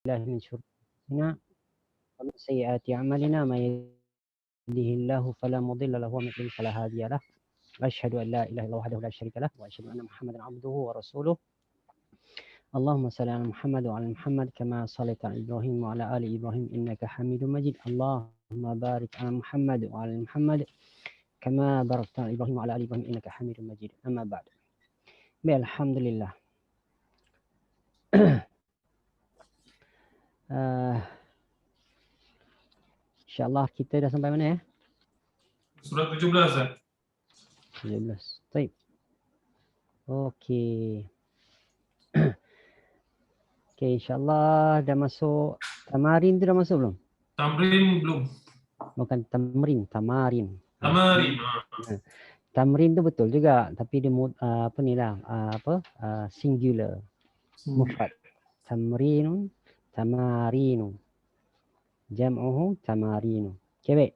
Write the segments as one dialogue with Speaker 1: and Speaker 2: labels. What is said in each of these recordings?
Speaker 1: بالله من شرور أنفسنا ومن سيئات أعمالنا من يهده الله فلا مضل له ومن يضلل فلا هادي له وأشهد أن لا إله إلا الله وحده لا شريك له وأشهد أن محمدا عبده ورسوله اللهم صل على محمد وعلى محمد كما صليت على إبراهيم وعلى آل إبراهيم إنك حميد مجيد اللهم بارك على محمد وعلى محمد كما باركت على إبراهيم وعلى آل إبراهيم إنك حميد مجيد أما بعد الحمد لله InsyaAllah kita dah sampai mana ya?
Speaker 2: Surat 17 ya?
Speaker 1: 17. Baik. Okey. Okey, insyaAllah dah masuk. Tamarin tu dah masuk belum?
Speaker 2: Tamrin belum.
Speaker 1: Bukan tamrin, tamarin.
Speaker 2: Tamarin.
Speaker 1: Tamrin tu betul juga, tapi dia apa ni lah, singular, mufrad. Tamrinun, tamarinu. Jam'uhu tamarinu. Okey, baik.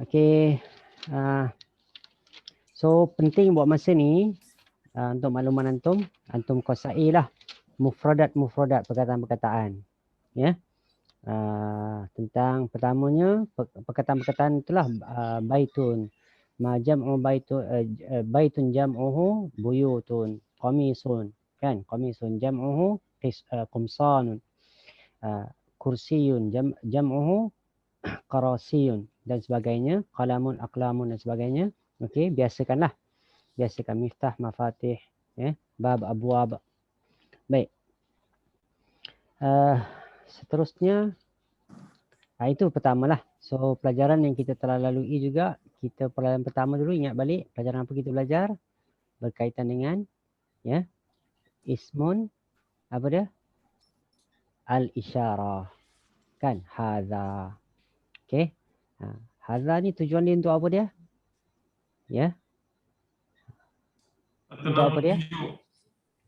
Speaker 1: Okey. So penting buat masa ni untuk makluman antum qasai lah mufradat perkataan-perkataan ya. Tentang pertamanya perkataan-perkataan itulah baitun, ma jam'u baitun jam'uhu buyutun, qamisun kan, qamisun jam'uhu qumsanun, kursiyun jam'uhu qarasiyun dan sebagainya, qalamun aqlamun dan sebagainya. Okey, biasakan miftah, mafatih, ya, bab, abwab. Baik. Seterusnya itu pertamalah. So pelajaran yang kita telah lalui juga, kita pelajaran pertama dulu ingat balik pelajaran apa kita belajar berkaitan dengan ya ismun apa dia? Al-isyarah. Kan? Hadza. Okey. Hadza ni tujuan dia untuk apa dia? Ya. Untuk apa dia?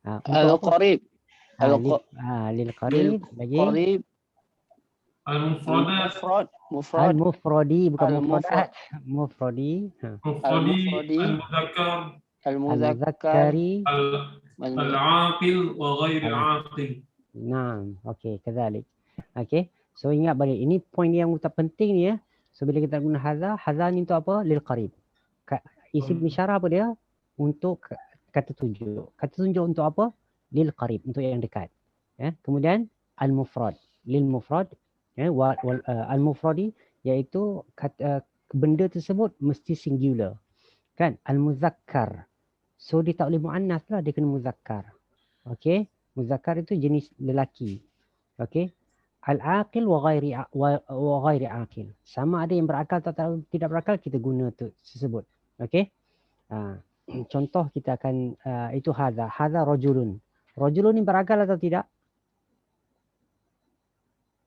Speaker 3: Al-qarib.
Speaker 1: Lil qarib lagi.
Speaker 3: Qarib.
Speaker 2: Al-mufradat.
Speaker 1: Al-mufradi bukan mufradat. Mufradi.
Speaker 2: Mufradi. Al-mudzakkar.
Speaker 1: Al-mudzakkari.
Speaker 2: Al-aqil wa ghairi al-aqil.
Speaker 1: Naam. Okey, kadzalik. Okey. So ingat balik, ini poin yang penting ni ya. So bila kita guna hadza ni untuk apa? Lil qarib. Isim isyarah apa dia? Untuk kata tunjuk. Kata tunjuk untuk apa? Lil qarib, untuk yang dekat. Ya. Kemudian al-mufrad, lil mufrad, ya, al-mufradi iaitu benda tersebut mesti singular. Kan? Al-muzakkar. So dia tak boleh muannas lah, dia kena muzakkar. Okey? Muzakkar itu jenis lelaki. Okey? Al-aqil wa ghairi aqil. Sama ada yang berakal atau tidak berakal, kita guna tu tersebut. Okey? Contoh kita akan itu hadza rajulun. Rajulun ni berakal atau tidak?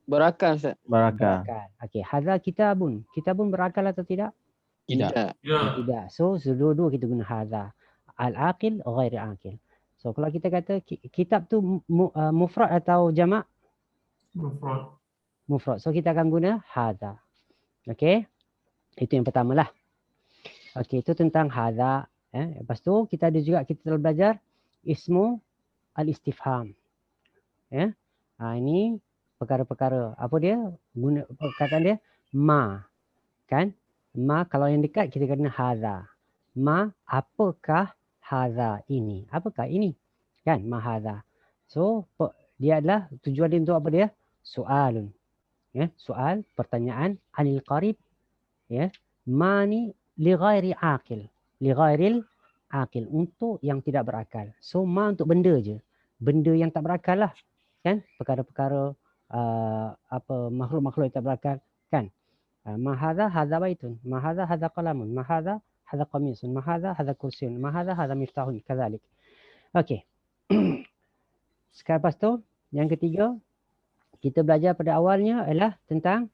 Speaker 3: Berakal, Ustaz.
Speaker 1: Berakal. Okey, hadza kitabun. Kitabun berakal atau tidak?
Speaker 3: Tidak.
Speaker 1: Tidak. So dua-dua kita guna hadza. Al-aqil ghairi aqil. So kalau kita kata kitab tu mufrad atau jamak? Mufrad. So kita akan guna hadza. Okey? Itu yang pertamalah. Okey, itu tentang hadza. Lepas tu kita ada juga, kita telah belajar ismu al-istifham. Ya. Ini perkara-perkara. Apa dia? Guna perkataan dia ma. Kan? Ma kalau yang dekat kita kena hadza. Ma, apakah hadza ini? Apakah ini? Kan? Ma hadza. So dia adalah tujuan dia untuk apa dia? Soalun. Ya, soal, pertanyaan anil qarib. Ya. Ma ni li ghairi aqil. Li ghairil aqil, untuk yang tidak berakal. So ma untuk benda je. Benda yang tak berakal lah. Kan? Perkara-perkara makhluk-makhluk yang tak berakal. Kan? Ma hadza baitun. Ma hadza qalamun. Ma hadza qamisun. Ma hadza kursiun. Ma hadza miftahun. Kadzalik. Okey. Sekarang lepas tu, yang ketiga, kita belajar pada awalnya adalah tentang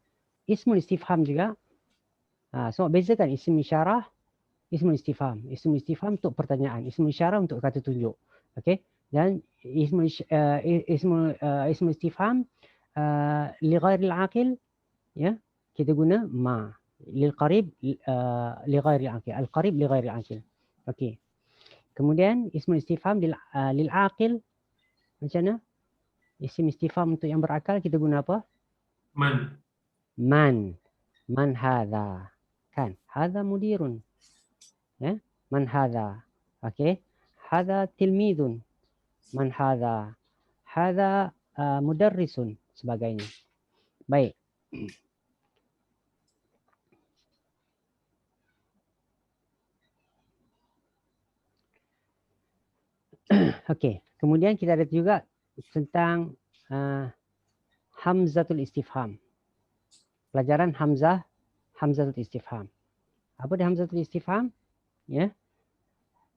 Speaker 1: ismul istifham juga. So bezakan isim isyarah, ismul istifham. Ismul istifham untuk pertanyaan, ismul isyarah untuk kata tunjuk. Okey? Dan ismul istifham li ghairil aqil, ya, kita guna ma. Lil qarib li ghairil aqil. Al qarib li ghairil aqil. Okey. Kemudian ismul istifham lil aqil macam mana? Isim istifham untuk yang berakal kita guna apa?
Speaker 2: Man.
Speaker 1: Man. Man hadha. Kan? Hadha mudirun. Ya? Man hadha. Okey. Hadha tilmidun. Man hadha. Hadha mudarrisun. Sebagainya. Baik. Okey. Kemudian kita ada juga tentang hamzatul istifham. Pelajaran hamzatul istifham. Apa dia hamzatul istifham? Ya.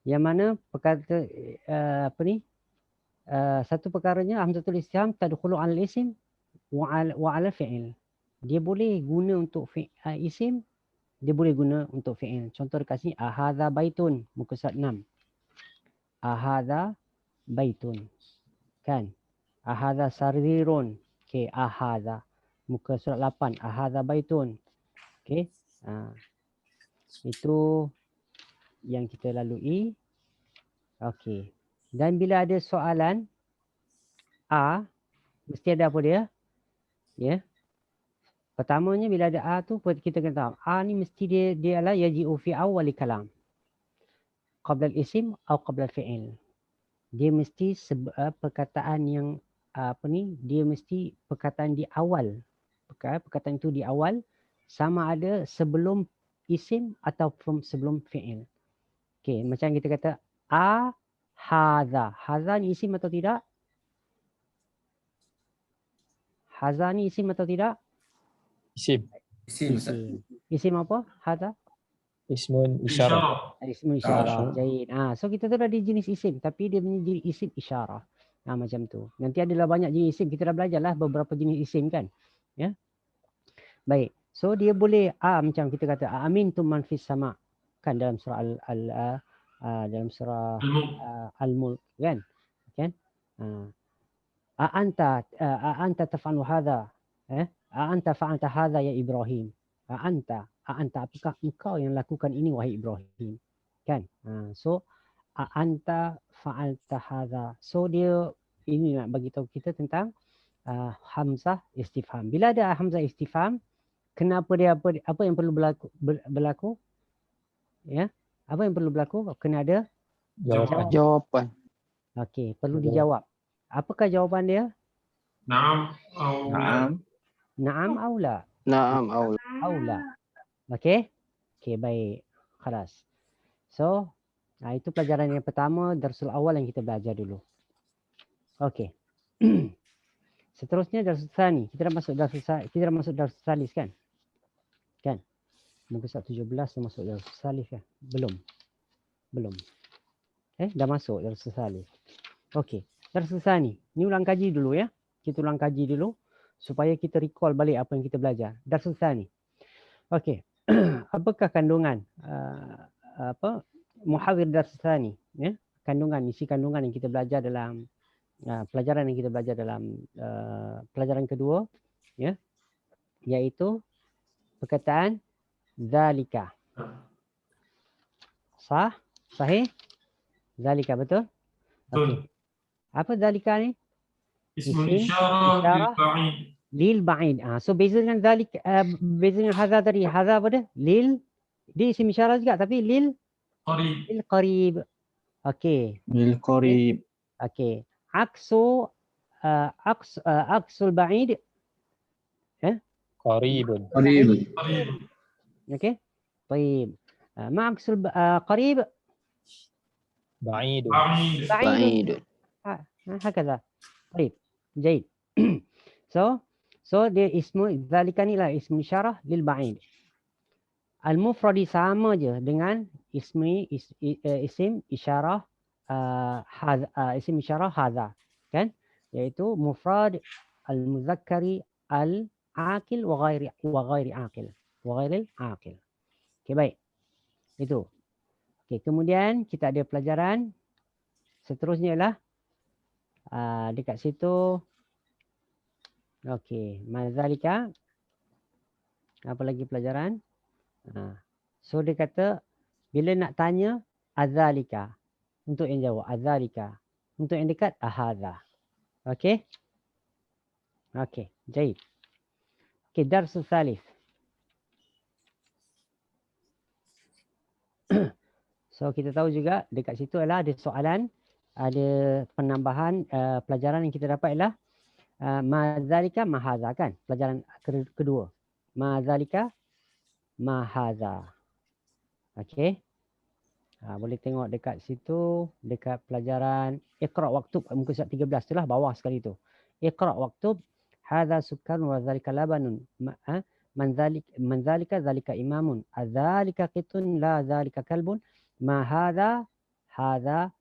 Speaker 1: Yang mana perkata satu perkaranya hamzatul istifham tadkhulu al isim wa ala fi'il. Dia boleh guna untuk isim, dia boleh guna untuk fi'il. Contoh dekat sini ahadha baitun, muka surat 6. Ahadha baitun. Kan? Ahadha sarirun. Okey, ahadha. Muka surat 8. Ahadha baitun. Okey. Itu yang kita lalui. Okey. Dan bila ada soalan mesti ada apa dia? Ya. Pertamanya bila ada tu kita kena tahu ni mesti dia adalah yaji'u fi awwali kalam. Qabla al-isim atau qabla al-fi'il. Dia mesti perkataan yang dia mesti perkataan di awal. Perkataan itu di awal sama ada sebelum isim atau sebelum fi'il. Okey, macam kita kata hadza. Hadza ni isim atau tidak? Hadza ni isim atau tidak?
Speaker 4: Isim.
Speaker 1: Isim apa? Hadza?
Speaker 4: Ismun isyarah.
Speaker 1: Ismun isyarah. Jahid. So kita tu dah di jenis isim tapi dia menjadi isim isyarah. Macam tu. Nanti adalah banyak jenis isim. Kita dah belajarlah beberapa jenis isim kan. Ya. Baik. So dia boleh macam kita kata amintum man fis sama kan dalam surah dalam surah Al-Mulk kan. Kan? Anta taf'alu hadha. Anta fa'alta hadha ya Ibrahim. Anta apakah engkau yang lakukan ini wahai Ibrahim? Kan? So anta fa'alta hadha. So dia ini nak bagi tahu kita tentang hamzah istifham. Bila ada hamzah istifham, kenapa dia apa yang perlu berlaku? Ya. Apa yang perlu berlaku? Kena ada
Speaker 3: jawapan.
Speaker 1: Okey, perlu dijawab. Apakah jawapan dia?
Speaker 2: Naam au la.
Speaker 1: Naam au la.
Speaker 3: Naam
Speaker 1: au la. Okey? Okey, baik. Khalas. So, itu pelajaran yang pertama, darsul awal yang kita belajar dulu. Okey. Seterusnya darsul tsani. Kita dah masuk darsul salis kan? Kan? Muka surat 17 dah masuk darsul salis kan? Belum. Dah masuk darsul salis. Okey. Darsul tsani. Ni ulang kaji dulu ya. Kita ulang kaji dulu supaya kita recall balik apa yang kita belajar. Darsul tsani. Okey. Apakah kandungan muhawwir darsul tsani, ya? Isi kandungan yang kita belajar dalam pelajaran yang kita belajar dalam pelajaran kedua, ya. Iaitu perkataan zalika. Sahih? Zalika betul? Okey. Apa zalika ni?
Speaker 2: Ismul isyarah lil ba'id.
Speaker 1: So beza dengan zalik, beza dengan hadza tadi. Hadza apa dia? Dia isim isyarah juga tapi lil qarib. Okey.
Speaker 4: Lil qarib.
Speaker 1: Okey. Aksul ba'id
Speaker 4: qaribun.
Speaker 1: Okey. Baik. Ma aksul qarib
Speaker 3: ba'id.
Speaker 1: Hakaza. Baik. Jahid. So dia ismu zalika ni lah ismu isyarah lil ba'id. Al-mufradi sama je dengan isim isyarah isim isyarah hadza kan, iaitu mufrad al-muzakkari al-aqil wa ghairi aqil. Okey, baik. Itu. Okey, kemudian kita ada pelajaran seterusnya ialah dekat situ. Okey, mazalika. Apa lagi pelajaran? So dia kata bila nak tanya azalika, untuk yang jawab azalika, untuk yang dekat ahadha. Okey? Okey, baik. Okey, darsul tsalits. So kita tahu juga dekat situ adalah ada soalan, ada penambahan pelajaran yang kita dapat ialah madzalika mahaza kan? Pelajaran kedua. Madzalika mahaza. Okey. Boleh tengok dekat situ, dekat pelajaran Iqra waktub muka surat 13 tu lah, bawah sekali tu. Iqra waktub hadza sukar wa dzalika labanun. Man dzalika dzalika imamun. Adzalika qitun la dzalika kalbun. Ma hadza hadza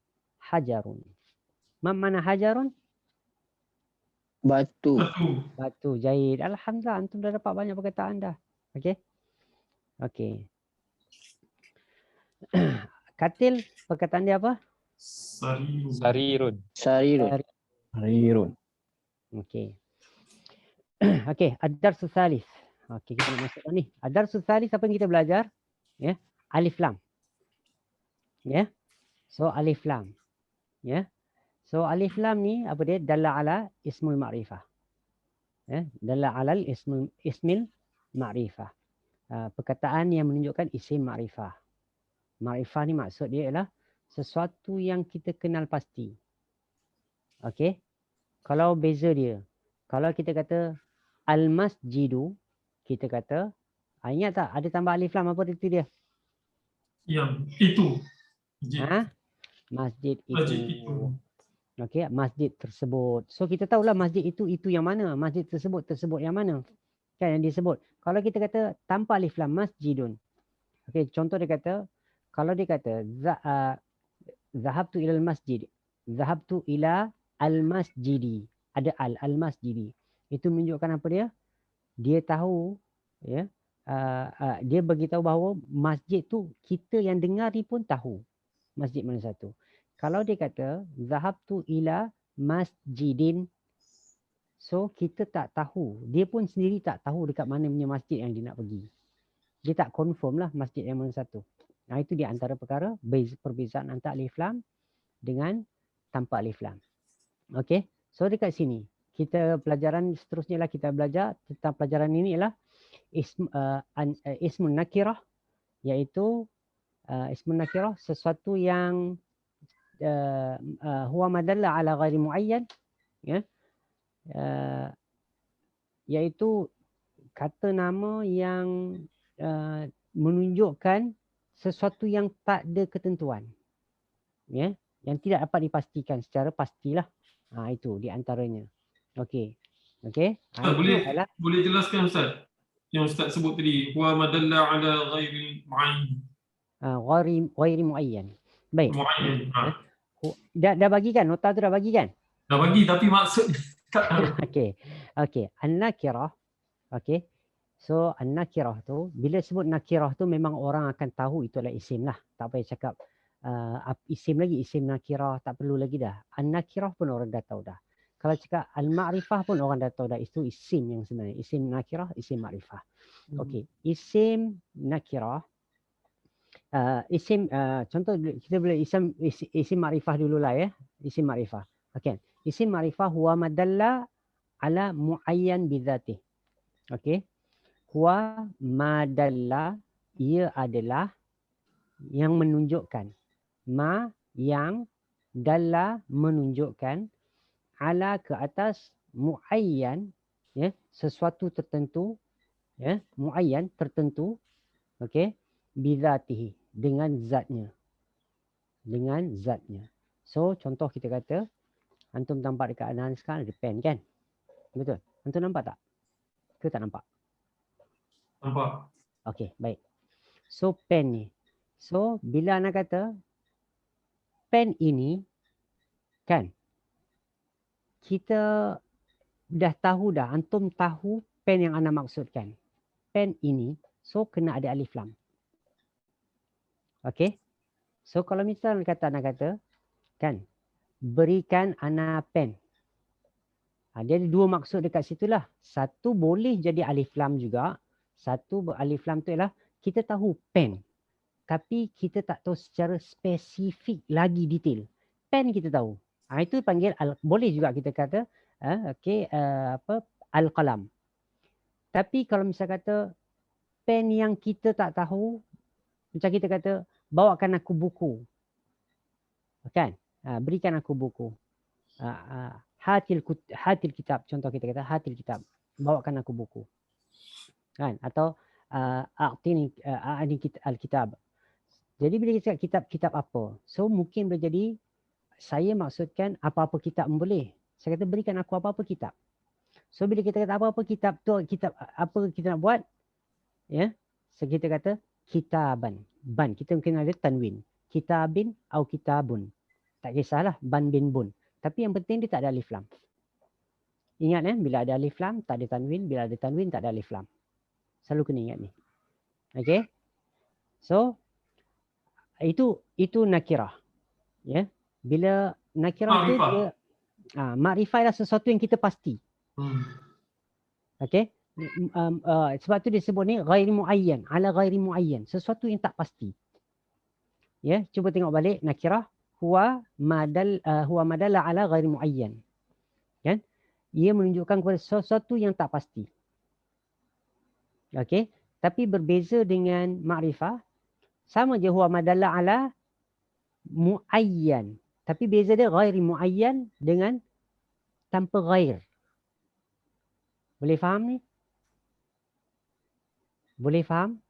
Speaker 1: hajarun. Mana hajarun?
Speaker 3: Batu.
Speaker 1: Batu. Jaid. Alhamdulillah antum dah dapat banyak perkataan dah. Okey. Okey. Katil perkataan dia apa?
Speaker 2: Sarirun.
Speaker 4: Sarirun.
Speaker 3: Sarirun.
Speaker 1: Okey. Okey, ad-darsus tsalits. Okey, kita nak masuk ni. Ad-darsus tsalits apa yang kita belajar? Ya, alif lam. Ya. So alif lam. Ya. So alif lam ni apa dia? Dalla ala ismul ma'rifah. Ya, dalla ala ismil ma'rifah. Perkataan yang menunjukkan isim ma'rifah. Ma'rifah ni maksud dia ialah sesuatu yang kita kenal pasti. Okey. Kalau beza dia. Kalau kita kata al-masjidu, kita kata, ingat tak ada tambah alif lam apa itu dia?
Speaker 2: Yang itu.
Speaker 1: Masjid itu.
Speaker 2: Masjid itu.
Speaker 1: Okey, masjid tersebut. So kita tahulah masjid itu yang mana, masjid tersebut yang mana. Kan yang disebut. Kalau kita kata tanpa alif lam masjidun. Okey, contoh dia kata kalau dia kata zahabtu ila al-masjid. Zahabtu ila al-masjidi. Ada al-masjidi. Itu menunjukkan apa dia? Dia tahu, ya, dia beritahu bahawa masjid tu kita yang dengar ni pun tahu masjid mana satu. Kalau dia kata zahabtu ila masjidin, so kita tak tahu, dia pun sendiri tak tahu dekat mana punya masjid yang dia nak pergi. Dia tak confirm lah masjid yang mana satu. Itu di antara perkara perbezaan antara alif lam dengan tanpa alif lam. Okey, so dekat sini kita pelajaran seterusnya lah kita belajar tentang pelajaran ini ialah ismun nakirah, iaitu ismun nakirah sesuatu yang huwa madalla ala ghairi muayyan, ya, iaitu kata nama yang menunjukkan sesuatu yang tak ada ketentuan, ya, yang tidak dapat dipastikan secara pastilah. Itu di antaranya. Okey. Okey.
Speaker 2: Boleh jelaskan Ustaz? Yang Ustaz sebut tadi, wa madalla ala ghairi muayyan.
Speaker 1: Ghairi muayyan. Baik.
Speaker 2: Muayyan.
Speaker 1: Dah bagi kan? Nota tu dah bagi kan?
Speaker 2: Dah bagi tapi maksud tak tahu.
Speaker 1: Okey. Okey. An-nakirah. Okey. So an-nakirah tu bila sebut nakirah tu memang orang akan tahu itu adalah isim lah. Tak payah cakap isim lagi, isim nakirah tak perlu lagi dah. An-nakirah pun orang dah tahu dah. Kalau cakap al-ma'rifah pun orang dah tahu dah itu isim yang sebenarnya. Isim nakirah, isim ma'rifah. Okey, isim nakirah. Contoh kita boleh isim ma'rifah dululah ya. Isim ma'rifah. Okey. Isim ma'rifah huwa madalla ala muayyan bidzatih. Okey. Huwa madalla, ia adalah yang menunjukkan. Ma yang dalla menunjukkan ala ke atas muayyan, ya, sesuatu tertentu, ya, muayyan tertentu, okey, bidzatihi, dengan zatnya. Dengan zatnya. So contoh kita kata antum nampak dekat anak sekarang ada pen kan? Betul. Antum nampak tak? Ke tak nampak?
Speaker 2: Nampak.
Speaker 1: Okey, baik. So pen ni. So bila anak kata pen ini kan, kita dah tahu dah, antum tahu pen yang ana maksudkan. Pen ini, so kena ada alif lam. Okey. So kalau misal kata anak kata, kan, berikan ana pen. Dia ada dua maksud dekat situlah. Satu boleh jadi alif lam juga. Satu alif lam tu ialah kita tahu pen. Tapi kita tak tahu secara spesifik lagi detail. Pen kita tahu. Itu panggil boleh juga kita kata Al-qalam. Tapi kalau misal kata pen yang kita tak tahu, macam kita kata bawakan aku buku. Kan? Berikan aku buku. Hatil kitab, contoh kita kata hatil kitab, bawakan aku buku. Kan? Atau a'tini al-kitab. Jadi bila kita cakap kitab apa? So mungkin boleh jadi saya maksudkan apa-apa kitab boleh. Saya kata berikan aku apa-apa kitab. So bila kita kata apa-apa kitab tu, kitab apa kita nak buat? Ya. So kita kata kitaban. Ban, kita mungkin ada tanwin. Kitabin atau kitabun. Tak kisahlah ban bin bun. Tapi yang penting dia tak ada alif lam. Ingat bila ada alif lam tak ada tanwin, bila ada tanwin tak ada alif lam. Selalu kena ingat ni. Okey. So itu nakirah. Ya. Bila nakirah tu dia makrifah adalah sesuatu yang kita pasti. Okey. Sebab tu dia sebut ni ghairi muayyan, ala ghairi muayyan, sesuatu yang tak pasti. Ya, cuba tengok balik nakirah huwa madalla ala ghairi muayyan. Kan? Ia menunjukkan kepada sesuatu yang tak pasti. Okey, tapi berbeza dengan makrifah, sama je huwa madalla ala muayyan. Tapi beza dia ghairi muayyan dengan tanpa ghair. Boleh faham ni? Boleh faham?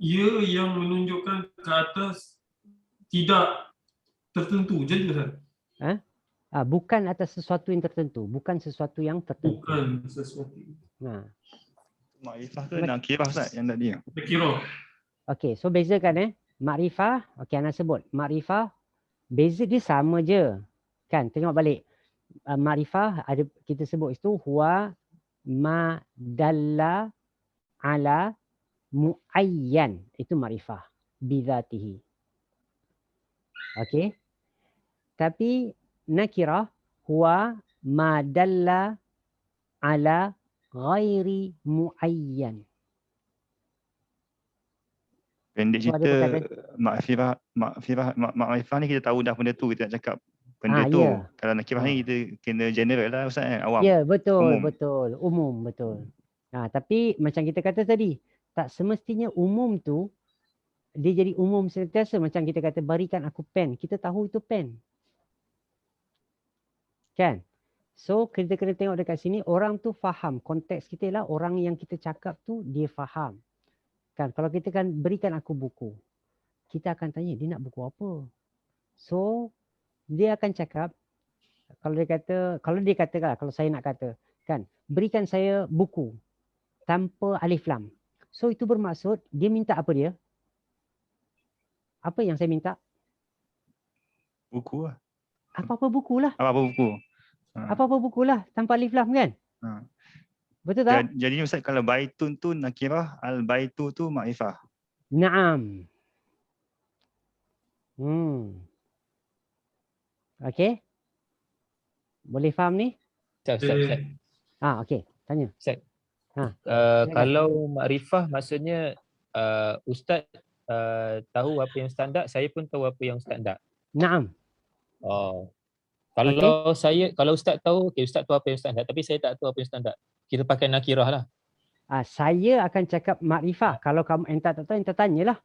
Speaker 2: Ia yang menunjukkan ke atas tidak tertentu. Jadi Ustaz?
Speaker 1: Bukan atas sesuatu yang tertentu. Bukan sesuatu yang tertentu.
Speaker 2: Bukan sesuatu.
Speaker 5: Makrifah tu nakirah Ustaz yang tadi.
Speaker 2: Nakirah.
Speaker 1: Okey, so bezakan makrifah, okey Ana sebut. Makrifah beza dia sama je. Kan? Tengok balik. Makrifah ada kita sebut itu huwa ma dalla ala muayyan. Itu makrifah bidzatihi. Okey. Tapi nakirah huwa ma dalla ala ghairi muayyan.
Speaker 5: Pendek cerita makrifah ni kita tahu dah benda tu, kita nak cakap benda tu.
Speaker 1: Ya.
Speaker 5: Kalau nakirah ni kita kena general lah Ustaz awam.
Speaker 1: Ya, betul,
Speaker 5: umum.
Speaker 1: betul. Umum, betul. Tapi macam kita kata tadi, tak semestinya umum tu dia jadi umum sentiasa. Macam kita kata berikan aku pen. Kita tahu itu pen. Kan? So kita kena tengok dekat sini orang tu faham. Konteks kita lah orang yang kita cakap tu dia faham. Kan? Kalau kita kan berikan aku buku, kita akan tanya dia nak buku apa. So dia akan cakap, kalau dia kata, kalau saya nak kata, kan, berikan saya buku tanpa alif lam. So itu bermaksud dia minta apa dia? Apa yang saya minta?
Speaker 5: Buku lah.
Speaker 1: Apa-apa buku lah.
Speaker 5: Apa-apa buku.
Speaker 1: Apa-apa buku lah tanpa alif lam kan? Betul tak?
Speaker 5: Jadi Ustaz kalau baitun tu nakirah, al-baitu tu makrifah.
Speaker 1: Naam. Okey. Boleh faham ni?
Speaker 4: Ustaz.
Speaker 1: Okey, tanya.
Speaker 4: Ustaz. Kalau makrifah maksudnya Ustaz tahu apa yang standard, saya pun tahu apa yang Ustaz tak.
Speaker 1: Naam.
Speaker 4: Kalau Ustaz tahu, Ustaz tahu apa yang Ustaz tak, tapi saya tak tahu apa yang Ustaz tak. Kita pakai nakirah lah.
Speaker 1: Saya akan cakap makrifah. Kalau kamu entah tak tahu, entah tanyalah.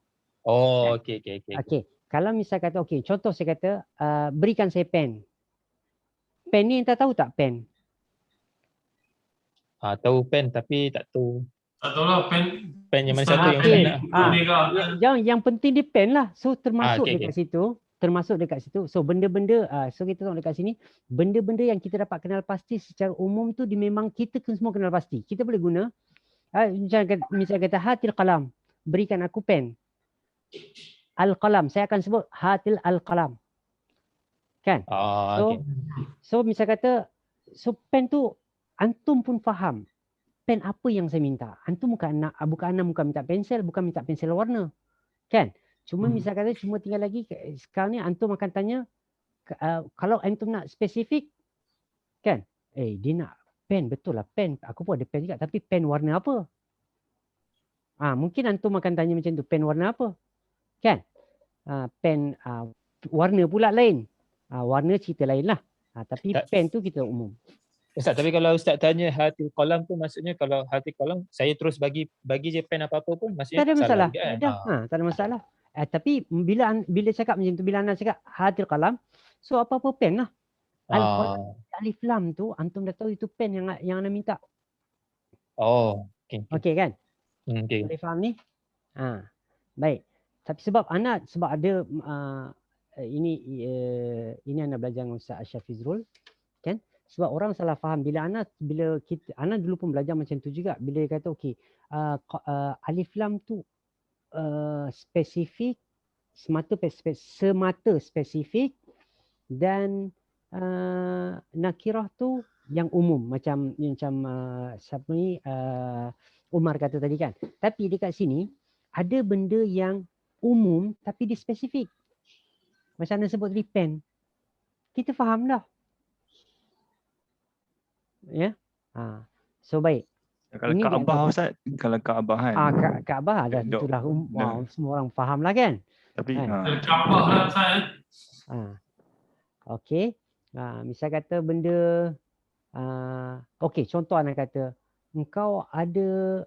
Speaker 4: Okey.
Speaker 1: Okey. Kalau misal kata, contoh saya kata, berikan saya pen. Pen ni entah tahu tak pen?
Speaker 4: Tahu pen tapi tak tahu.
Speaker 2: Tak tahulah
Speaker 4: Pen yang mana satu yang Ustaz nak.
Speaker 1: Yang penting dia pen lah. So termasuk dekat situ. So benda-benda, so kita tengok dekat sini, benda-benda yang kita dapat kenal pasti secara umum tu dia memang kita semua kenal pasti. Kita boleh guna, misalnya kata hatil qalam, berikan aku pen. Al-qalam, saya akan sebut hatil al-qalam. Kan? So misal kata, so pen tu antum pun faham. Pen apa yang saya minta? Antum bukan minta pensel, bukan minta pensel warna. Kan? Cuma misal kata tinggal lagi sekarang ni antum akan tanya kalau antum nak spesifik kan? Dia nak pen, betul lah pen. Aku pun ada pen juga tapi pen warna apa? Mungkin antum akan tanya macam tu, pen warna apa? Kan? Pen warna pula lain. Warna cerita lain lah. Tapi
Speaker 4: Tak.
Speaker 1: pen tu kita umum.
Speaker 4: Ustaz, tapi kalau Ustaz tanya hatil qalam tu maksudnya kalau hatil qalam saya terus bagi je pen apa-apa pun maksudnya
Speaker 1: Tak ada
Speaker 4: salah
Speaker 1: masalah.
Speaker 4: juga kan?
Speaker 1: Tak ada masalah. Tapi bila cakap macam tu, bila anda cakap hatil qalam, so apa-apa pen lah. Al-qalam, alif lam tu antum dah tahu itu pen yang anda minta.
Speaker 4: Okay.
Speaker 1: Okey kan?
Speaker 4: Okay.
Speaker 1: Boleh faham ni? Baik. Tapi sebab ada ini anda belajar dengan Ustaz Ashraf Fizrul, kan? Sebab orang salah faham bila ana dulu pun belajar macam tu juga, bila dia kata okey, alif lam tu spesifik, semata spesifik, dan nakirah tu yang umum, macam siapa ni, Umar kata tadi kan. Tapi dekat sini ada benda yang umum tapi dia spesifik. Macam anda sebut tadi pen. Kita faham dah. Ya. So baik.
Speaker 5: Kalau
Speaker 1: Ini
Speaker 5: Kaabah Ustaz, kalau Kaabah kan.
Speaker 1: Kaabah dah itulah semua orang faham lah kan.
Speaker 5: Tapi
Speaker 2: Kaabah lah Ustaz.
Speaker 1: Okey. Misal kata benda okey, contoh anak kata engkau ada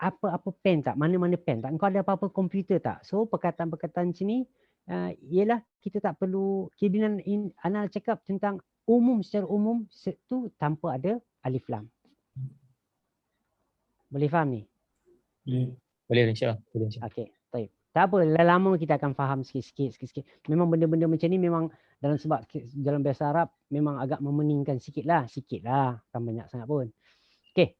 Speaker 1: apa-apa pen tak? Mana-mana pen tak? Engkau ada apa-apa komputer tak? So perkataan-perkataan sini ialah kita tak perlu, bila anak cakap tentang umum, secara umum tu tanpa ada alif lam. Boleh faham ni?
Speaker 4: Boleh insya-Allah.
Speaker 1: Okey, baik. Tak apa, lama kita akan faham sikit-sikit. Memang benda-benda macam ni memang dalam bahasa Arab memang agak memeningkan sikit lah, kan banyak sangat pun. Okey.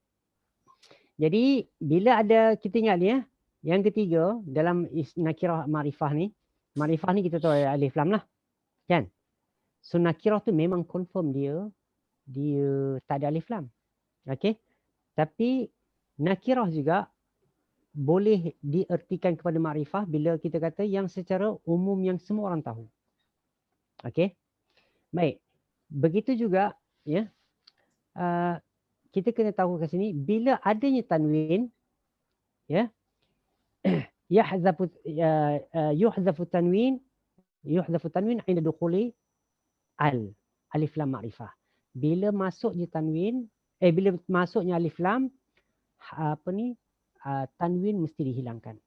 Speaker 1: Jadi bila ada, kita ingat ni yang ketiga dalam nakirah ma'rifah ni kita tahu ada alif lam lah, kan? So nakirah tu memang confirm dia tak ada alif lam. Okey. Tapi nakirah juga boleh diertikan kepada ma'rifah bila kita kata yang secara umum yang semua orang tahu. Okey. Baik. Begitu juga ya. Kita kena tahu kat sini bila adanya tanwin ya. yuhzafu tanwin 'inda dukhuli alif lam ma'rifah. Bila masuknya tanwin bila masuknya alif lam tanwin mesti dihilangkan.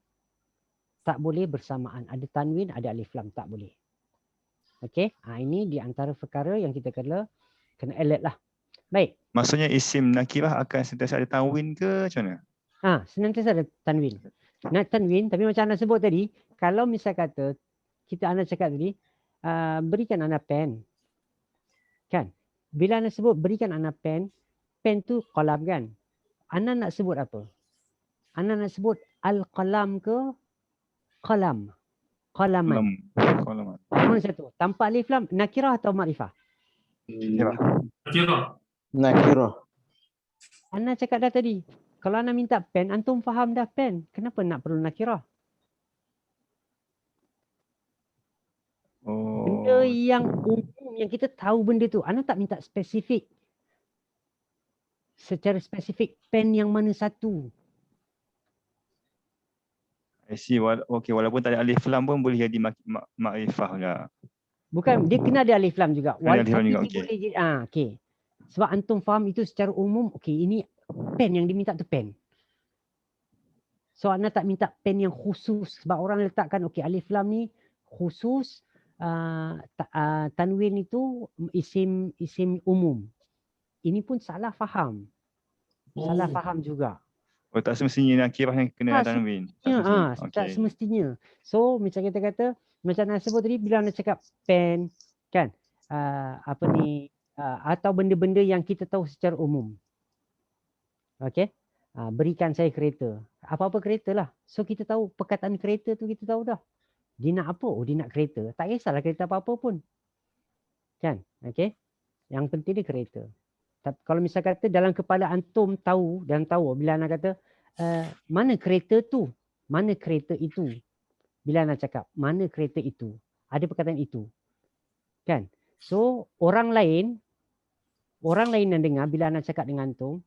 Speaker 1: Tak boleh bersamaan. Ada tanwin, ada alif lam, tak boleh. Okey, ini di antara perkara yang kita kena alert lah. Baik.
Speaker 5: Maksudnya isim nakirah akan sentiasa ada tanwin ke macam mana?
Speaker 1: Senantiasa ada tanwin. Nak tanwin, tapi macam anda sebut tadi, kalau misal kata anda cakap tadi, berikan anda pen. Kan? Bila anda sebut berikan anda pen tu qalam kan? Anda nak sebut apa? Anda nak sebut al-qalam ke qalam? Qalaman. Mana satu? Tanpa alif lam, nakirah atau ma'rifah?
Speaker 3: Nakirah.
Speaker 1: Anda cakap dah tadi, kalau anda minta pen, antum faham dah pen. Kenapa nak perlu nakirah? Benda yang umum, yang kita tahu benda tu. Anda tak minta spesifik. Secara spesifik, pen yang mana satu.
Speaker 5: I see. Walaupun tak ada alif lam pun boleh jadi ma'rifah lah.
Speaker 1: Bukan, dia kena ada alif lam juga.
Speaker 5: Alif lam juga, okey.
Speaker 1: Boleh jadi, okey. Sebab antum faham itu secara umum, okey, ini pen yang diminta tu pen. So anda tak minta pen yang khusus. Sebab orang letakkan, okey, alif lam ni khusus, tanwin itu isim umum. Ini pun salah faham. Salah faham juga.
Speaker 5: Tak semestinya nakirah yang kena tanwin.
Speaker 1: Tak semestinya. So macam kita kata, macam anda sebut tadi, bila anda cakap pen, kan, atau benda-benda yang kita tahu secara umum. Okey. Berikan saya kereta. Apa-apa kereta lah. So kita tahu perkataan kereta tu kita tahu dah. Dia nak apa? Dia nak kereta. Tak kisahlah kereta apa-apa pun. Kan? Okey. Yang penting dia kereta. Tapi kalau misal kata dalam kepala antum tahu bila anda kata mana kereta tu? Mana kereta itu? Bila anda cakap mana kereta itu? Ada perkataan itu. Kan? So orang lain yang dengar bila anda cakap dengan antum,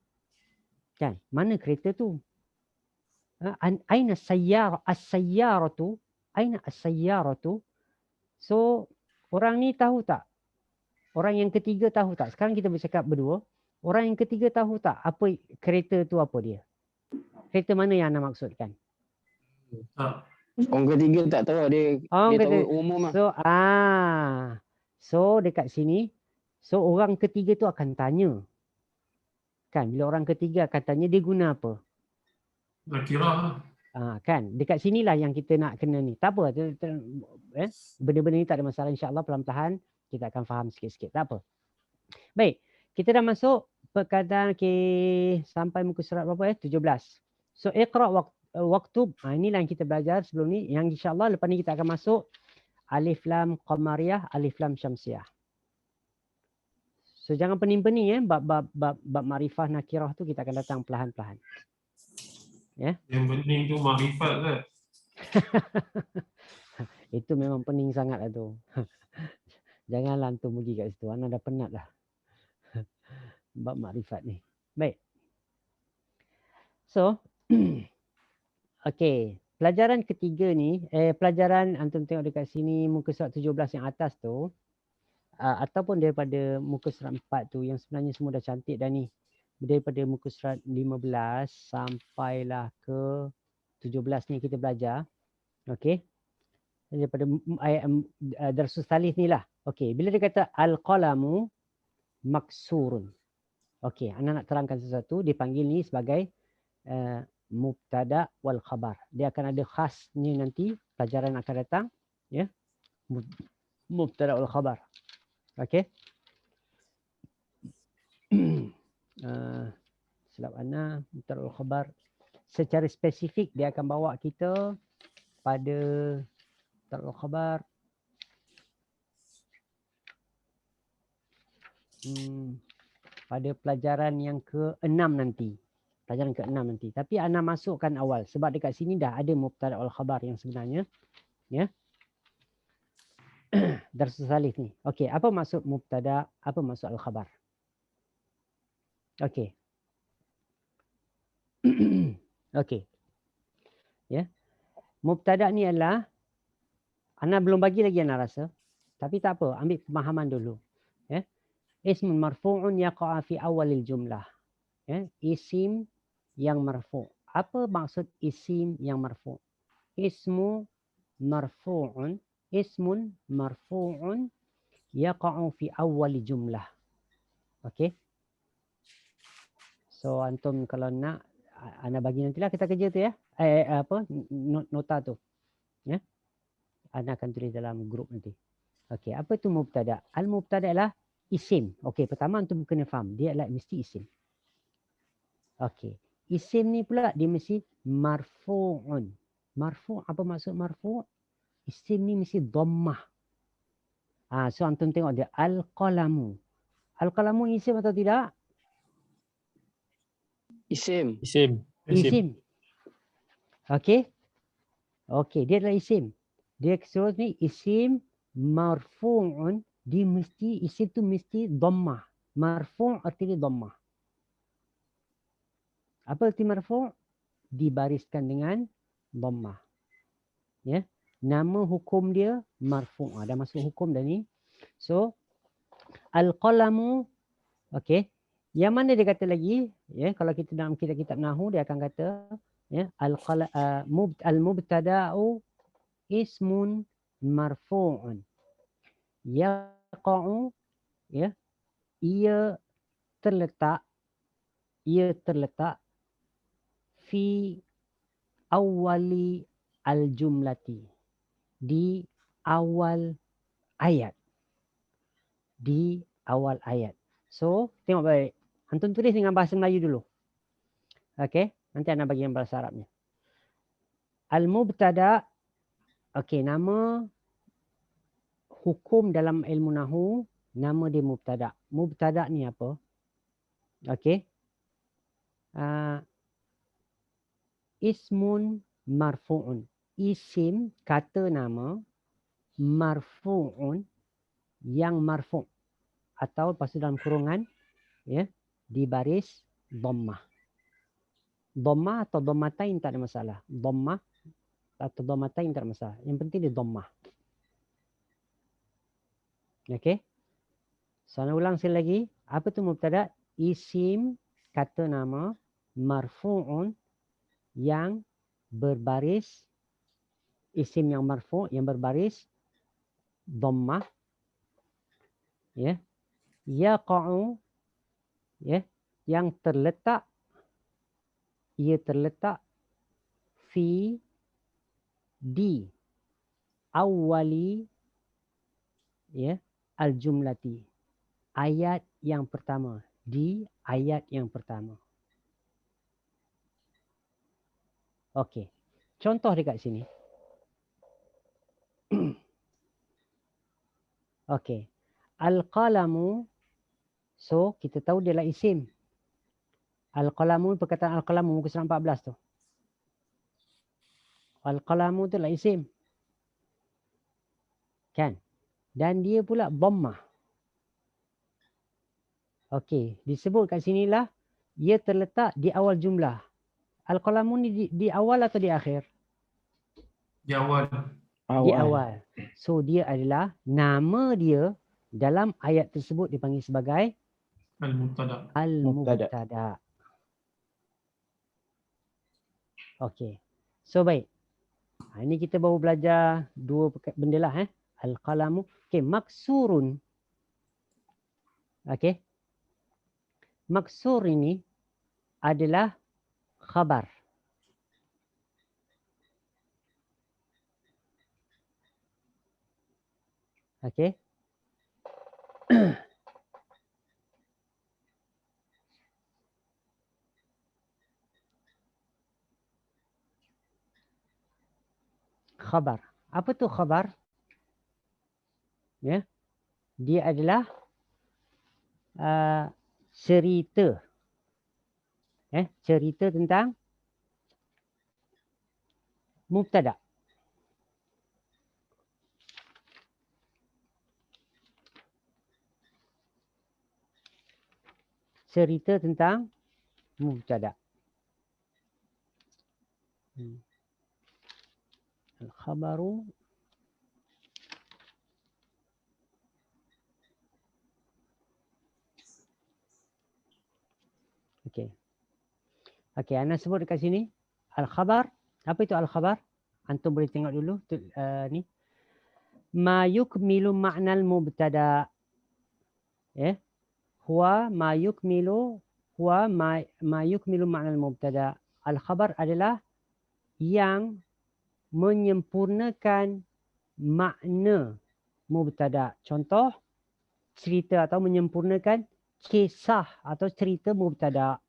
Speaker 1: kan? Mana kereta tu? Aina as-sayyaratu? Aina as-sayyaratu? So orang ni tahu tak? Orang yang ketiga tahu tak? Sekarang kita bercakap berdua. Orang yang ketiga tahu tak apa kereta tu apa dia? Kereta mana yang anda maksudkan?
Speaker 2: Tak.
Speaker 3: Orang ketiga tak tahu dia
Speaker 1: Orang
Speaker 3: dia tahu
Speaker 1: ketiga.
Speaker 3: umum lah.
Speaker 1: So dekat sini, so orang ketiga tu akan tanya. Kan bila orang ketiga akan tanya dia guna apa?
Speaker 2: Nakirah.
Speaker 1: Kan dekat sinilah yang kita nak kena ni. Tak apa. Benda-benda ni tak ada masalah, insya-Allah pelan-pelan kita akan faham sikit-sikit. Tak apa. Baik, kita dah masuk perkataan sampai muka surat berapa 17. So iqra waktub. Inilah yang kita belajar sebelum ni, yang insya-Allah lepas ni kita akan masuk alif lam qamariyah, alif lam syamsiyah. So jangan pening-pening bab makrifah nakirah tu kita akan datang perlahan-perlahan. Ya.
Speaker 2: Yang penting tu makrifat lah.
Speaker 1: Itu memang pening sangat lah tu. Janganlah antum pergi kat situ. Ana dah penat dah. Bab makrifat ni. Baik. So, okey. Pelajaran ketiga ni, pelajaran antum tengok dekat sini muka surat 17 yang atas tu, ataupun daripada muka surat 4 tu yang sebenarnya semua dah cantik dah ni. Daripada muka surat 15 sampailah ke 17 ni kita belajar. Okey. Daripada ayat Darsus Salih ni lah. Okey, bila dia kata al-qalamu maksurun. Okey, anda nak terangkan sesuatu, dipanggil ni sebagai mubtada wal khabar. Dia akan ada khasnya nanti pelajaran akan datang, ya. Mubtada wal khabar. Okey. Silap ana, mubtada wal khabar secara spesifik dia akan bawa kita pada mubtada wal khabar pada pelajaran yang ke-6 nanti. Pelajaran ke-6 nanti. Tapi ana masukkan awal sebab dekat sini dah ada mubtada wal khabar yang sebenarnya, ya. Darsus Salih ni. Okey, apa maksud mubtada, apa maksud al-khabar? Okey. Okey. Ya. Mubtada ni adalah, ana belum bagi lagi ana rasa. Tapi tak apa, ambil pemahaman dulu. Ya. Ismun marfu'un yaqa'a fi awalil jumlah. Ya, isim yang marfu'. Apa maksud isim yang marfu'? Ismun marfu'un yaqa'u fi awalil jumlah. Okey. So antum kalau nak, ana bagi nantilah kita kerja tu ya. Nota tu. Ya. Ana akan tulis dalam grup nanti. Okey, apa tu mubtada? Al-mubtada adalah isim. Okey, pertama antum kena faham, dia adalah mesti isim. Okey. Isim ni pula dia mesti marfu'un. Marfu', apa maksud marfu'? Isim ni mesti dhammah. So antum tengok dia al-qalamu. Al-qalamu isim atau tidak?
Speaker 3: Isim.
Speaker 1: Isim. Okey. Okey, dia adalah isim. Dia keseluruhan ni isim marfu'un, dia mesti, isim tu mesti dhammah. Marfu' artinya dhammah. Apa arti marfu'? Dibariskan dengan dhammah. Ya. Nama hukum dia marfu'. Dah masuk hukum dah ni. So al-qalamu, okey. Yang mana dia kata lagi, ya, kalau kita dalam kitab nahwu dia akan kata, ya, al-mubtada'u ismun marfu'un yaqa'u, ya, ia terletak fi awali al-jumlati, di awal ayat. So tengok baik, antum tulis dengan bahasa Melayu dulu. Okey, nanti ana bagi yang bahasa Arabnya. Al-mubtada, okey, nama hukum dalam ilmu nahwu, nama dia mubtada. Mubtada ni apa? Okey. Ismun marfu'un. Isim, kata nama, marfu'un, yang marfu'. Atau pasal dalam kurungan, ya, di baris dhammah. Dhammah atau dhammatain tak ada masalah. Dhammah atau dhammatain tak ada masalah. Yang penting dia dhammah. Okey. Soalan ulang sekali lagi. Apa tu mubtada? Isim kata nama marfu'un yang berbaris, isim yang marfu' yang berbaris dhammah, ya. Yaqa'u, ya, yang terletak, ia terletak fi, di awali, ya, al-jumlati, ayat yang pertama, di ayat yang pertama. Okey. Contoh dekat sini. Okey. Al-qalamu, so kita tahu dia adalah isim. Al-qalamu, perkataan al-qalamu muka surat 14 tu. Al-qalamu tu adalah isim. Kan? Dan dia pula dhammah. Okey, disebut kat sinilah ia terletak di awal jumlah. Al-qalamu ni di awal atau di akhir?
Speaker 2: Di awal.
Speaker 1: Di awal. So dia adalah nama dia dalam ayat tersebut dipanggil sebagai
Speaker 2: Al-Mubtada.
Speaker 1: al-mubtada. Okey. So baik. Ini kita baru belajar dua benda lah. Al-qalamu. Okey, maksurun. Okey. Maksur ini adalah khabar. Okey. Khabar. Apa tu khabar? Ya. Dia adalah cerita. Cerita tentang mubtada. Cerita tentang mubtada. Al-khabaru okey. Okey, ana sebut dekat sini al-khabar. Apa itu al-khabar? Antum boleh tengok dulu ni. Ma yukmilu ma'nal mubtada. Ya. Huwa ma yukmilu ma'nal mubtada. Al-khabar adalah yang menyempurnakan makna mubtada. Contoh, cerita atau menyempurnakan kisah atau cerita mubtada.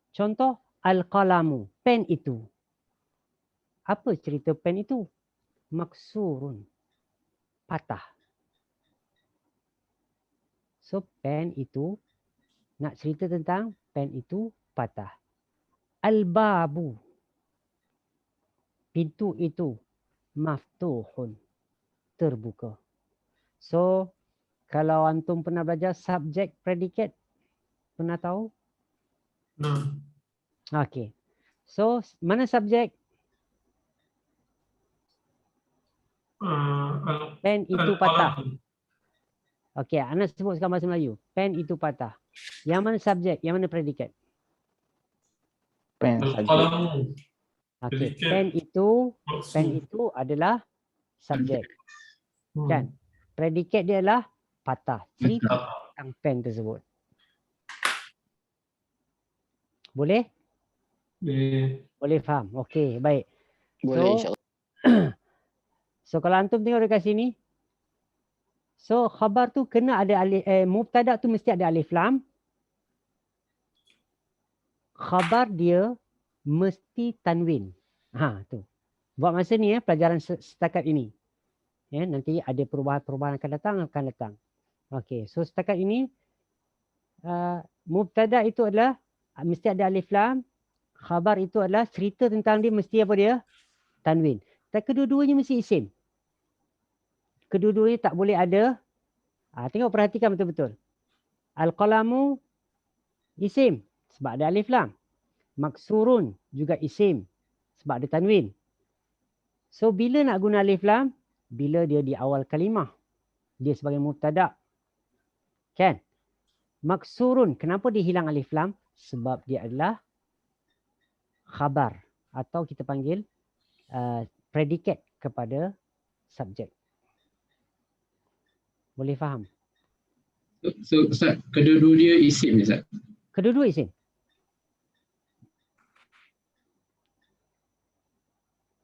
Speaker 1: Contoh, al-qalamu, pen itu. Apa cerita pen itu? Maksurun, patah. So, pen itu, nak cerita tentang pen itu patah. Al-babu, pintu itu maftuhun, terbuka. So, kalau antum pernah belajar subjek predikat, pernah tahu?
Speaker 2: Nah.
Speaker 1: Okey. So, mana subjek? Pen itu patah. Okey, anak sebut sekarang bahasa Melayu. Pen itu patah. Yang mana subjek? Yang mana predikat?
Speaker 3: Pen subjek.
Speaker 1: Okey, pen itu adalah subjek. Kan? Predikat dia adalah patah. Cerita tentang pen tersebut. Boleh? Boleh faham. Okey, baik.
Speaker 3: Boleh insyaAllah.
Speaker 1: So kalau antum tengok dekat sini, so khabar tu kena ada alif, mubtada tu mesti ada alif lam. Khabar dia mesti tanwin. Tu. Buat masa ni pelajaran setakat ini. Nanti ada perubahan-perubahan akan datang. Okey, so setakat ini mubtada itu adalah mesti ada alif lam. Khabar itu adalah cerita tentang dia mesti apa dia? Tanwin. Dan kedua-duanya mesti isim. Kedua-duanya tak boleh ada. Tengok perhatikan betul-betul. Al-qalamu isim sebab ada alif lam. Maksurun juga isim sebab ada tanwin. So bila nak guna alif lam? Bila dia di awal kalimah. Dia sebagai mubtada. Kan? Maksurun. Kenapa dia hilang alif lam? Sebab dia adalah khabar atau kita panggil predikat kepada subjek. Boleh faham?
Speaker 6: So Ustaz, kedua-dua dia isim ni Ustaz.
Speaker 1: Kedua-dua isim.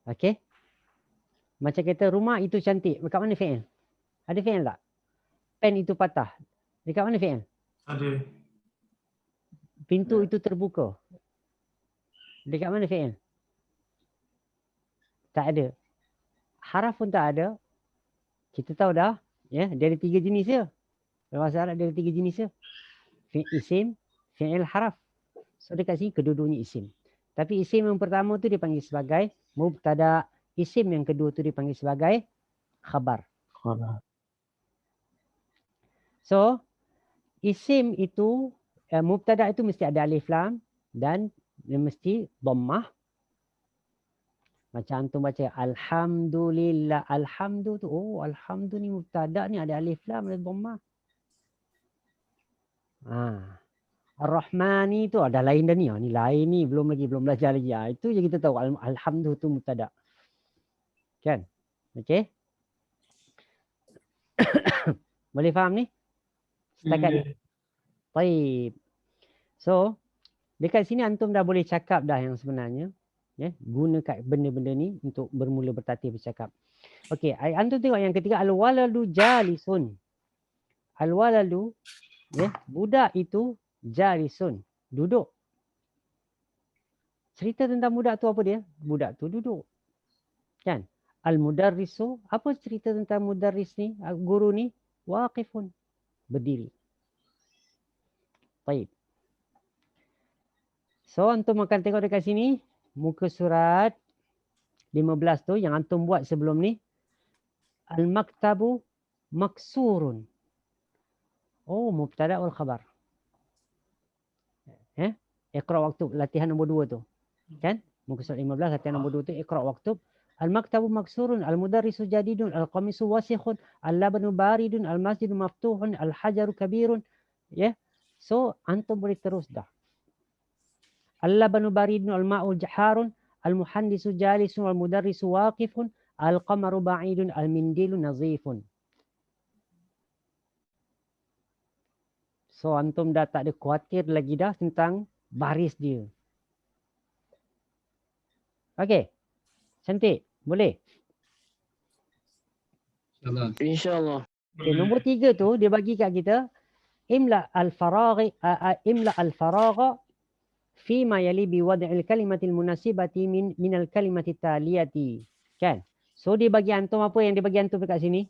Speaker 1: Okey. Macam kata rumah itu cantik. Dekat mana fi'il? Ada fi'il tak? Pen itu patah. Dekat mana fi'il?
Speaker 2: Ada.
Speaker 1: Pintu itu terbuka. Dekat mana fi'il? Tak ada. Haraf pun tak ada. Kita tahu dah. Ya, dia ada 3 jenis je. Bahasa Arab dia ada 3 jenis je. Isim, fi'il, haraf. So dekat sini kedua-duanya isim. Tapi isim yang pertama tu dipanggil sebagai mubtada. Isim yang kedua tu dipanggil sebagai khabar. So isim itu mubtada itu mesti ada alif lam dan dia mesti dhammah. Macam antum baca alhamdulillah, alhamdu tu alhamdu ni mubtada ni ada alif lam dan dhammah. Ar-Rahmani tu ada lain dah ni. Ni lain ni belum belajar lagi. Itu je kita tahu alhamdu tu mubtada. Kan? Okey. Boleh faham ni? Setakat ni. Baik. So, dekat sini antum dah boleh cakap dah yang sebenarnya. Ya, gunakan benda-benda ni untuk bermula bertatih bercakap. Okey, antum tengok yang ketiga al-waladu jalisun. Al-waladu, ya, budak itu jalisun, duduk. Cerita tentang budak tu apa dia? Budak tu duduk. Kan? Al-mudarrisu, apa cerita tentang mudarris ni? Guru ni waqifun, berdiri. Baik. So antum akan tengok dekat sini muka surat 15 tu yang antum buat sebelum ni. Al-maktabu maksurun. Oh, mubtada wal khabar. Iqra waktub, latihan nombor 2 tu. Kan? Muka surat 15 latihan nombor 2 tu iqra waktub. Al-maktabu maksurun, al-mudarrisu jadidun, al-qamisu wasikhun, al-labanu baridun, al-masjidu maftuhun, al-hajaru kabirun. Ya. So antum boleh terus dah. Al-labanu baridun, al-ma'u jaharun, al-muhandisu jalisun, al-mudarrisu waqifun, al-qamaru ba'idun, al-mindilu nazifun. So antum dah tak ada khawatir lagi dah tentang baris dia. Okey. Cantik. Boleh?
Speaker 6: InsyaAllah.
Speaker 3: InsyaAllah.
Speaker 1: Okay, nombor 3 tu dia bagi kat kita imla al-faragha fi ma yali bi wad'il kalimatil munasibati min al-kalimati taliyati. Kan? So dia bagi antum apa yang dia bagi antum dekat sini?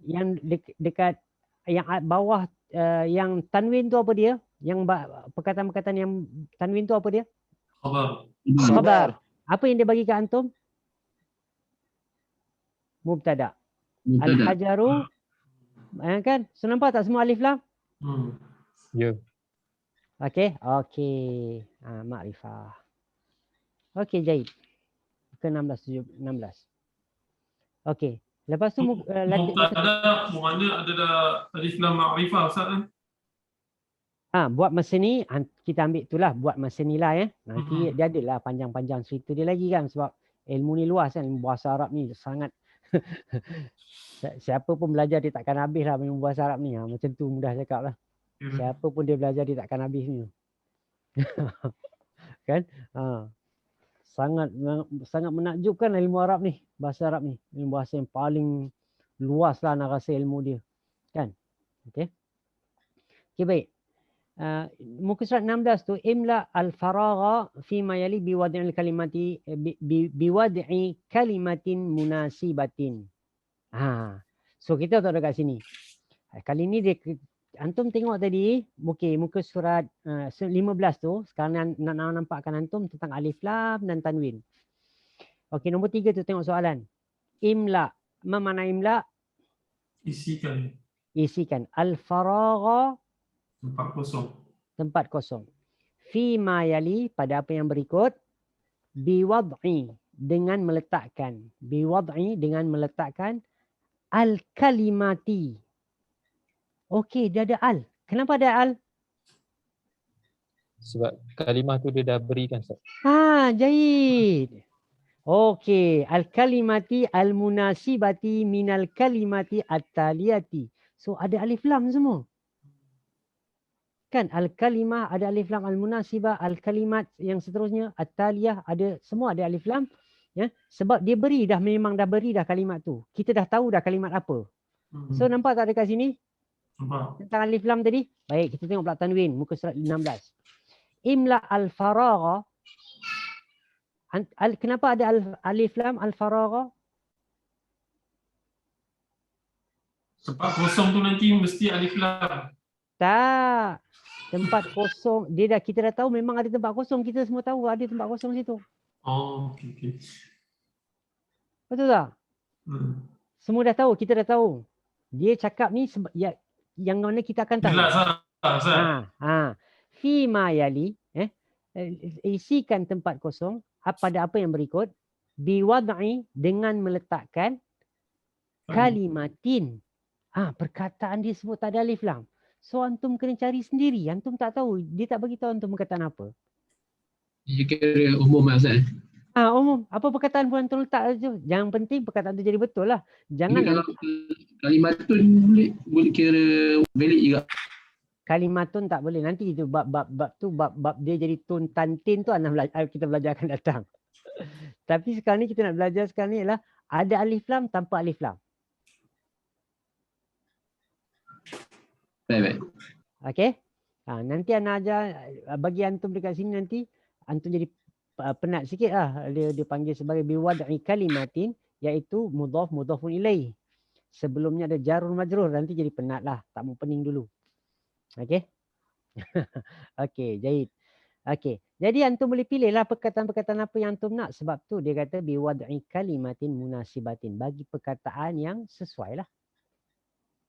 Speaker 1: Yang dekat yang bawah yang tanwin tu apa dia? Yang perkataan-perkataan yang tanwin tu apa dia? Khabar. Apa yang dia bagi kat antum? Mubtada. Al-hajaru. Kan? So nampak tak semua alif lam?
Speaker 4: Ya.
Speaker 1: Okey. Okey. Makrifah. Okey, Jaid. Ke 16. Okey. Lepas tu
Speaker 2: mubtada mana ada alif lam ma'rifah Ustaz kan?
Speaker 1: Buat masa ni kita ambil itulah buat masa ni lah ya. Nanti dia adalah panjang-panjang cerita dia lagi kan sebab ilmu ni luas kan. Bahasa Arab ni sangat siapa pun belajar dia takkan habis lah bahasa Arab ni. Macam tu mudah cakap lah. Siapa pun dia belajar dia takkan habis ni. Kan? Sangat menakjubkan ilmu Arab ni. Bahasa Arab ni. Ilmu bahasa yang paling luas lah nak rasa ilmu dia. Kan? Okey. Okey, baik. Muka surat 16 tu imla al-faragha fi ma yali biwad'i kalimati biwad'i kalimatin munasibatin. So kita tahu dekat sini. Kali ni dia antum tengok tadi okey muka surat 15 tu sekarang nak nampakkan antum tentang alif lam dan tanwin. Okey nombor 3 tu tengok soalan. Imla. Apa makna imla? Isikan. Al-faragha tempat kosong. Fi ma yali pada apa yang berikut biwad'i dengan meletakkan. Biwad'i dengan meletakkan al-kalimati. Okey, dia ada al. Kenapa ada al?
Speaker 4: Sebab kalimah tu dia dah berikan Ustaz.
Speaker 1: Jahid. Okey, al-kalimati al-munasibati minal kalimati at-taliyati. So ada alif lam semua. Kan al-kalimah ada alif lam, al-munasibah, al-kalimat yang seterusnya, at-taliyah ada semua ada alif lam. Ya, sebab dia memang dah beri dah kalimat tu. Kita dah tahu dah kalimat apa. So nampak tak dekat sini?
Speaker 2: Nampak.
Speaker 1: Tentang alif lam tadi? Baik, kita tengok pula tanwin muka surat 16. Imla al-faragha. Kenapa ada alif lam al-faragha?
Speaker 2: Sebab kosong tu nanti mesti alif lam.
Speaker 1: Tak. Tempat kosong, kita dah tahu memang ada tempat kosong. Kita semua tahu ada tempat kosong situ.
Speaker 2: Oh, okey.
Speaker 1: Betul tak? Semua dah tahu, kita dah tahu. Dia cakap ni yang mana kita akan tahu.
Speaker 2: Jelas lah.
Speaker 1: Fi ma yali, isikan tempat kosong pada apa yang berikut, biwad'i dengan meletakkan kalimatin. Perkataan dia sebut tak ada alif lam. So antum kena cari sendiri. Antum tak tahu, dia tak bagi tahu antum perkataan apa.
Speaker 6: Dia kira umum lah Ustaz.
Speaker 1: Umum. Apa perkataan pun antum letak je. Yang penting perkataan tu jadi betul lah. Jangan
Speaker 6: Kalau kalimatun boleh kira valid juga.
Speaker 1: Kalimatun tak boleh. Nanti itu bab dia jadi tun tantin tu kita belajar akan datang. Tapi sekarang ni kita nak belajar sekarang ni ialah ada alif lam tanpa alif lam.
Speaker 6: Baik.
Speaker 1: Okey. Nanti ana ajar bagi antum dekat sini, nanti antum jadi penat sikit lah. Dia panggil sebagai biwad'i kalimatin, iaitu mudhaf mudhafun ilaih. Sebelumnya ada jarur majrur, nanti jadi penat lah. Tak mau pening dulu. Okey. Okey, jahit. Okey. Jadi antum boleh pilih lah perkataan-perkataan apa yang antum nak. Sebab tu dia kata biwad'i kalimatin munasibatin. Bagi perkataan yang sesuai lah.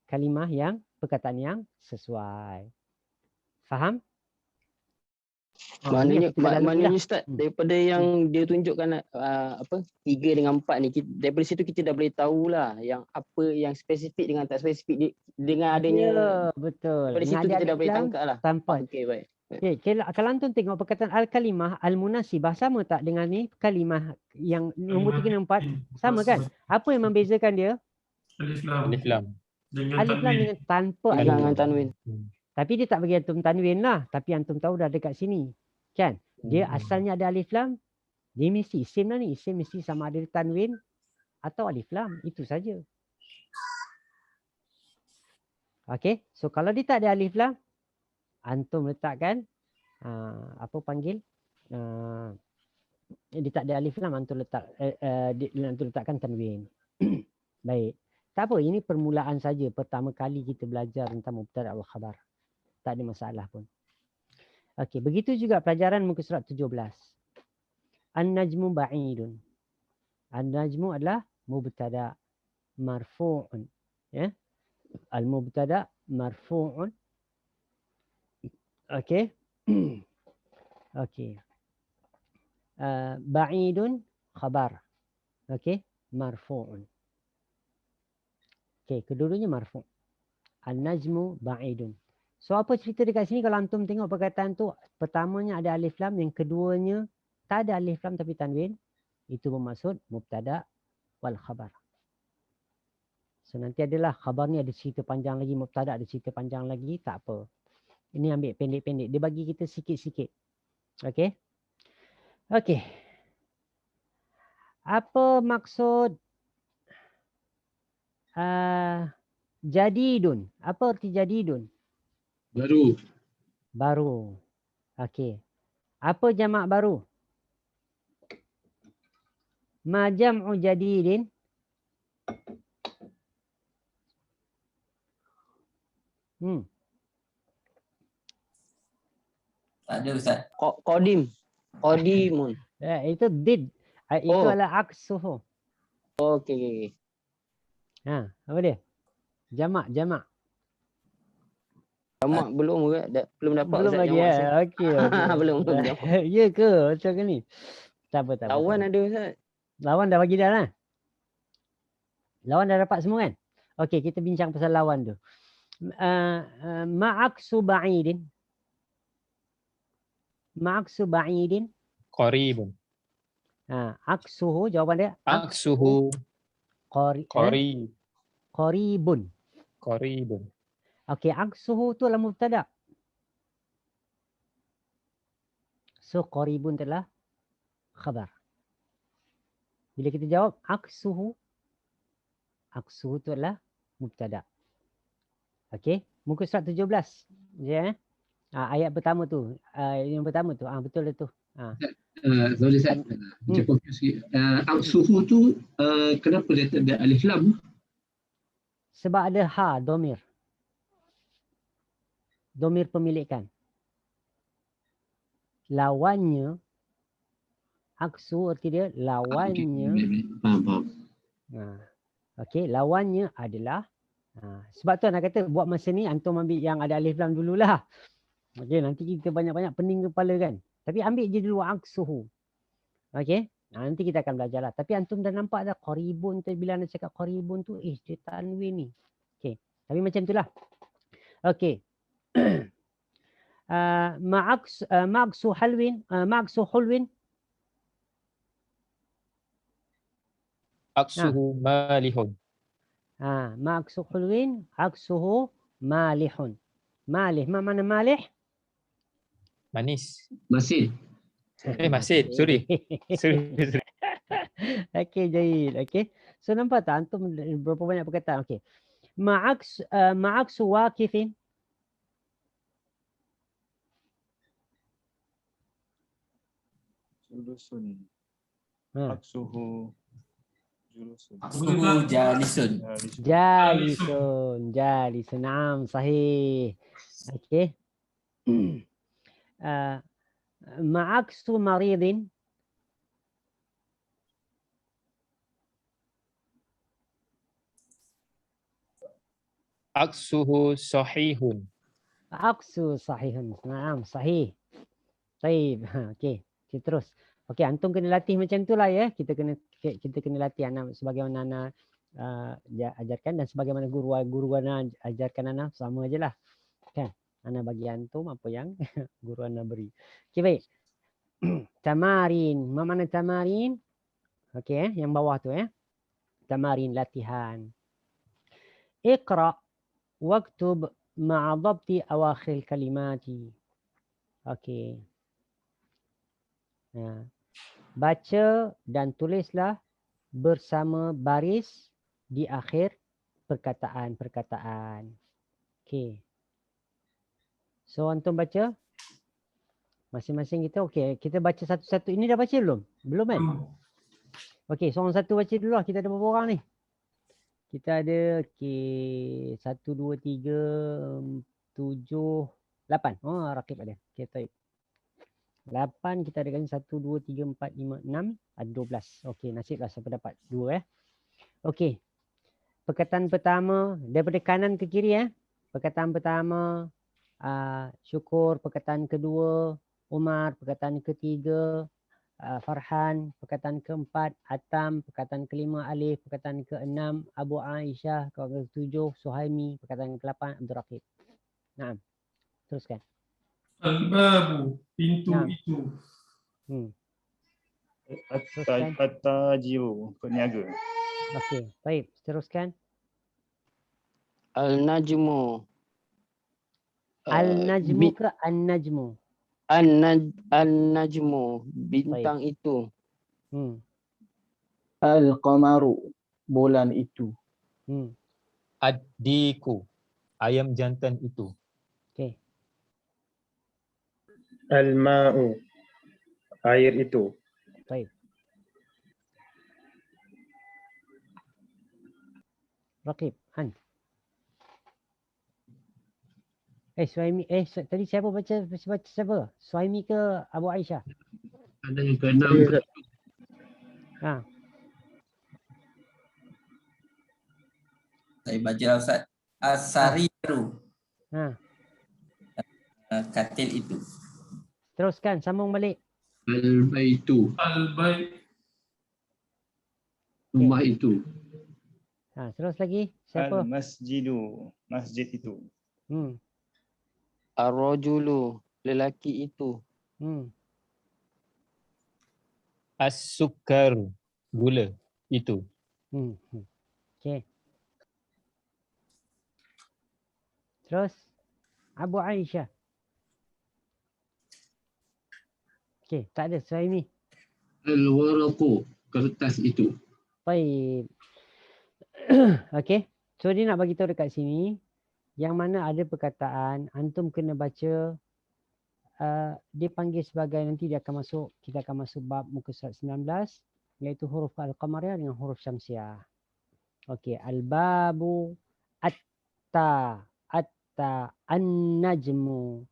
Speaker 1: Kalimah yang perkataan yang sesuai. Faham?
Speaker 3: Maknanya Ustaz, daripada yang dia tunjukkan 3 dengan 4 ni, daripada situ kita dah boleh tahulah yang apa yang spesifik dengan tak spesifik dengan adanya.
Speaker 1: Betul.
Speaker 3: Daripada situ kita dah boleh tangkap lah.
Speaker 1: Tanpa.
Speaker 3: Okey, baik.
Speaker 1: Kalau antum tengok perkataan al-kalimah al-munasibah, sama tak dengan ni kalimah yang nombor 3 dan 4? Sama kan? Apa yang membezakan dia?
Speaker 2: Alif lam.
Speaker 4: Alif lam.
Speaker 1: Alif lam dengan tanpa alif
Speaker 3: Dengan
Speaker 1: lam.
Speaker 3: tanwin.
Speaker 1: Tapi dia tak bagi antum tanwin lah. Tapi antum tahu dah dekat sini. Kan? Dia asalnya ada alif lam. Dia mesti isim lah ni. Isim mesti sama ada tanwin atau alif lam. Itu saja. Okey. So kalau dia tak ada alif lam, antum letakkan dia tak ada alif lam, antum letakkan tanwin. Baik. Tak apa, ini permulaan saja. Pertama kali kita belajar tentang mubtada' wal khabar. Tak ada masalah pun. Okey, begitu juga pelajaran muka surat 17. An-najmu ba'idun. An-najmu adalah mubtada' marfu'un. Ya. Al-mubtada' marfu'un. Okey. Okey. Ba'idun khabar. Okey, marfu'un. Okey, kedua-duanya marfu'. An-najmu ba'idun. So apa cerita dekat sini kalau antum tengok perkataan tu, pertamanya ada alif lam, yang keduanya tak ada alif lam tapi tanwin. Itu bermaksud mubtada' wal khabar. So nanti adalah khabar ni ada cerita panjang lagi, mubtada' ada cerita panjang lagi, tak apa. Ini ambil pendek-pendek. Dia bagi kita sikit-sikit. Okey. Okey. Apa maksud jadidun? Apa arti jadidun?
Speaker 6: Baru.
Speaker 1: Baru. Okey. Apa jamak baru? Ma jam'u jadidin?
Speaker 7: Tak ada Ustaz.
Speaker 3: Qadim. Qadimun.
Speaker 1: Itu did. Itu adalah aksuhu.
Speaker 3: Okey.
Speaker 1: Apa dia? Jamak.
Speaker 3: Jamak belum ke? Belum dapat
Speaker 1: belum
Speaker 3: Ustaz
Speaker 1: lagi
Speaker 3: jamak.
Speaker 1: Okey.
Speaker 3: Belum.
Speaker 1: Ya ke? Macam ni. Tak apa.
Speaker 3: Lawan ada Ustaz.
Speaker 1: Lawan dah bagi dah lah. Lawan dah dapat semua kan? Okey, kita bincang pasal lawan tu. Ma'aksu ba'idin. Ma'aksu ba'idin.
Speaker 4: Qaribun.
Speaker 1: Aksuhu, jawapan dia.
Speaker 4: Aksuhu qarib.
Speaker 1: Qaribun.
Speaker 4: Qaribun.
Speaker 1: Okey, aksuhu tu adalah mubtada. So, qaribun adalah khabar. Bila kita jawab aksuhu tu adalah mubtada. Okey, muka surat 17. Ya. Ayat pertama tu. Yang pertama tu. Betul tu.
Speaker 6: Sorry saya macam confuse sikit. Aksuhu tu kenapa dia tak ada alif lam?
Speaker 1: Sebab ada ha, domir. Domir pemilikan. Lawannya, aksu arti dia lawannya.
Speaker 6: Faham.
Speaker 1: Okey, lawannya adalah sebab tu anak kata buat masa ni antum ambil yang ada alif lam dululah. Okey, nanti kita banyak-banyak pening kepala kan. Tapi ambil je dulu aksuhu. Okey, nanti kita akan belajar lah. Tapi antum dah nampak dah qaribun tu, bila anda cakap qaribun tu, dia tanwin ni. Okey, tapi macam itulah. Okey. Ma'aksu halwin, ma'aksu hulwin.
Speaker 4: Aksuhu malihun.
Speaker 1: Ma'aksu hulwin, aksuhu malihun. Malih, mana malih?
Speaker 4: Manis.
Speaker 6: Masin.
Speaker 4: Masin. Sorry.
Speaker 1: Okey, jahil. Okey. So nampak tak antum berapa banyak perkataan. Okey. Ma'aksu waqifin.
Speaker 5: Julusun. Aksuhu julusun.
Speaker 7: Aksuhu jalisun.
Speaker 1: Jalisun. Naam, sahih. Okey. Ma'aksu maridin.
Speaker 4: Aksuhu sahihun.
Speaker 1: Aksu sahihun. Naam, sahih. Baik. Okey. Kita terus. Okey, antum kena latih macam itulah ya. Kita kena latih anak sebagaimana anak ajarkan dan sebagaimana guru anak ajarkan anak sama ajalah. Kan? Anak bagi antum apa yang guru anak beri. Okey, baik. Tamarin. Mana tamarin? Okey, yang bawah tu ya. Tamarin latihan. Iqra waktub ma'a dhabti awakhir kalimati. Okey. Baca dan tulislah bersama baris di akhir perkataan-perkataan. Okey. So antum baca masing-masing kita. Okey, kita baca satu-satu. Ini dah baca belum? Belum kan? Okey, seorang satu baca dulu lah. Kita ada berapa orang ni? Kita ada 1 2 3 7 8. Oh, Rakib ada. Okey, baik. 8 kita ada kan 1 2 3 4 5 6 ada 12. Okey, nasiblah siapa dapat 2 ya. Okey. Perkataan pertama daripada kanan ke kiri ya. Perkataan pertama Syukur, perkataan kedua Umar, perkataan ketiga Farhan, perkataan keempat Atam, perkataan kelima Alif, perkataan keenam Abu Aisyah, perkataan ketujuh Suhaimi, perkataan ke-8 Abdul Raqib. Naam. Teruskan.
Speaker 2: Al-babu, pintu itu.
Speaker 5: At-tajiru, peniaga.
Speaker 1: Okey, baik. Teruskan.
Speaker 3: Al-najmu.
Speaker 1: Al-najmu ke an-najmu?
Speaker 3: An-najmu, bintang baik. Itu.
Speaker 8: Al-qamaru, bulan itu.
Speaker 4: Ad-diku, ayam jantan itu.
Speaker 1: Okey.
Speaker 9: Al-ma'u, air itu.
Speaker 1: Baik. Raqib, Han. Suhaimi, tadi siapa baca siapa? Suhaimi ke Abu Aisyah?
Speaker 6: Ada yang ke-6.
Speaker 7: Saya baca lah Ustaz. As-sariru. Katil itu.
Speaker 1: Teruskan, sambung balik.
Speaker 6: Al-baitu.
Speaker 2: Al-bait.
Speaker 6: Rumah itu.
Speaker 1: Terus lagi siapa?
Speaker 5: Al-masjidu. Masjid itu.
Speaker 3: Ar-rajulu, lelaki itu.
Speaker 4: As-sukaru, gula itu.
Speaker 1: Okey. Terus Abu Aisyah. Okey, tak ada Suhaimi.
Speaker 6: Al-waraqu, kertas itu.
Speaker 1: Baik. Okey. So dia nak bagi tahu dekat sini yang mana ada perkataan antum kena baca dia panggil sebagai nanti dia akan masuk, kita akan masuk bab muka surat 19 iaitu huruf al-qamariyah dengan huruf syamsiah. Okey, al-babu atta an-najmu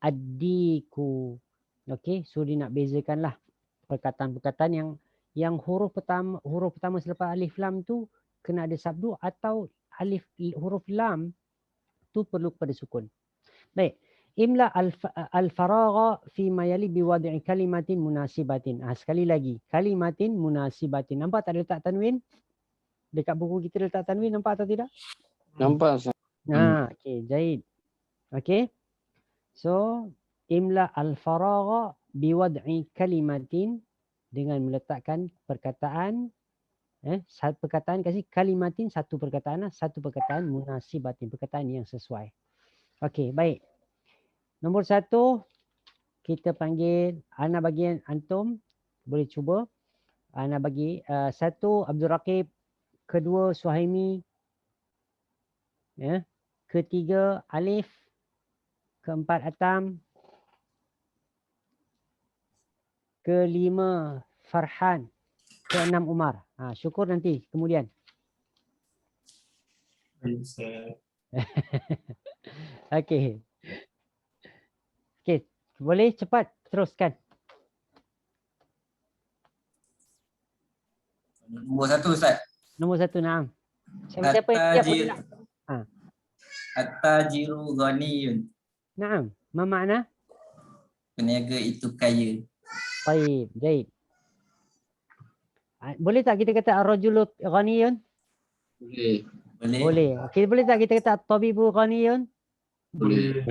Speaker 1: ad-diku. Okey, so dia nak bezakanlah perkataan-perkataan yang huruf pertama selepas alif lam tu kena ada sabdu atau huruf lam tu perlu pada sukun. Baik. Imla al-faragha fi ma yali biwad'i kalimatin munasibatin. Sekali lagi, kalimatin munasibatin. Nampak tak ada letak tanwin? Dekat buku kita letak tanwin, nampak atau tidak?
Speaker 3: Nampak.
Speaker 1: Okey, jaid. Okey. So, imla al-faragha biwad'i kalimatin dengan meletakkan perkataan satu perkataan kasih kalimatin satu perkataan munasibatin, perkataan yang sesuai. Okey, baik. Nombor 1 kita panggil ana bagi antum boleh cuba. Ana bagi 1 Abdul Raqib, kedua Suhaimi, ketiga Alif, keempat Atam, kelima Farhan, keenam Umar. Syukur nanti kemudian. Okey. Okey, boleh cepat teruskan.
Speaker 7: Nombor 1 Ustaz.
Speaker 1: Nombor 1, naam. Siapa yang boleh nak?
Speaker 7: At-tajiru ghaniyun.
Speaker 1: Naam. Ma makna?
Speaker 7: Peniaga itu kaya.
Speaker 1: Baik, jaid. Boleh tak kita kata ar-rajulu ghaniyun?
Speaker 7: Boleh.
Speaker 1: Boleh. Okay, boleh tak kita kata at-tabibu ghaniyun?
Speaker 4: Boleh.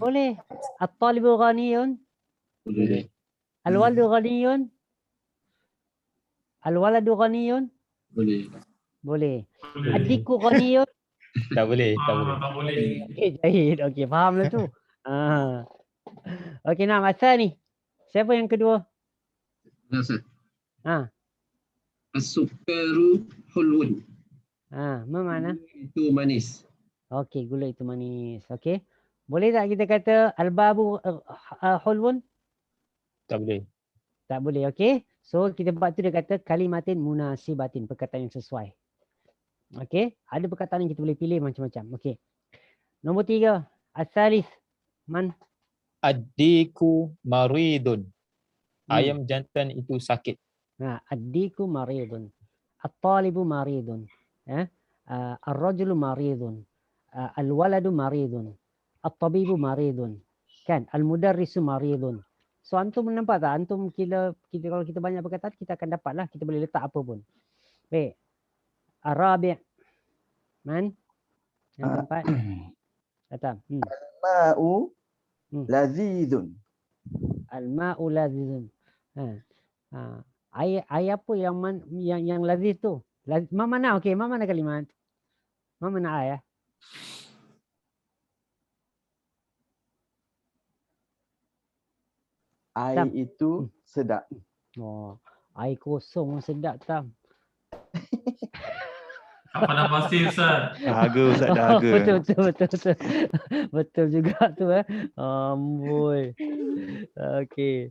Speaker 1: Boleh. At-talibu ghaniyun?
Speaker 6: Boleh.
Speaker 1: Al-waladu ghaniyun? Al-waladu ghaniyun?
Speaker 6: Boleh.
Speaker 1: Boleh. Ad-diku ghaniyun?
Speaker 4: Tak boleh.
Speaker 2: Tak boleh.
Speaker 1: Okay, jaid. Okay, faham lah tu. Okay, naam. Athani. Siapa yang kedua?
Speaker 6: Ustaz. As-sukaru hulwun.
Speaker 1: Ma mana?
Speaker 6: Itu manis.
Speaker 1: Okey, gula itu manis. Okey. Boleh tak kita kata al-babu hulwun?
Speaker 4: Tak boleh.
Speaker 1: Tak boleh, okey. So kita buat tu dia kata kalimatin munasibatin, perkataan yang sesuai. Okey, ada perkataan yang kita boleh pilih macam-macam. Okey. Nombor 3, as-salis. Man?
Speaker 4: Ad-diku maridun. Ayam jantan itu sakit.
Speaker 1: Ad-diku maridun. At-talibu maridun. Ar-rajulu maridun. Al-waladu maridun. At-tabibu maridun. Kan? Al-mudarrisu maridun. So antum nampak tak? Antum kalau kita banyak perkataan kita akan dapatlah, kita boleh letak apa pun. Baik. Ar-rabi'. Man? Yang keempat. Datang.
Speaker 8: Al-ma'u lazidun.
Speaker 1: Al-ma'u lazidun. Air apa yang laziz tu? Ma mana? Okey, ma mana kalimat? Ma mana ayah?
Speaker 8: Air itu sedap.
Speaker 1: Air kosong sedap Tam.
Speaker 2: Tak pandang pasir Ustaz.
Speaker 5: Dahaga Ustaz, dahaga.
Speaker 1: Betul. Betul juga tu Amboi. Okey.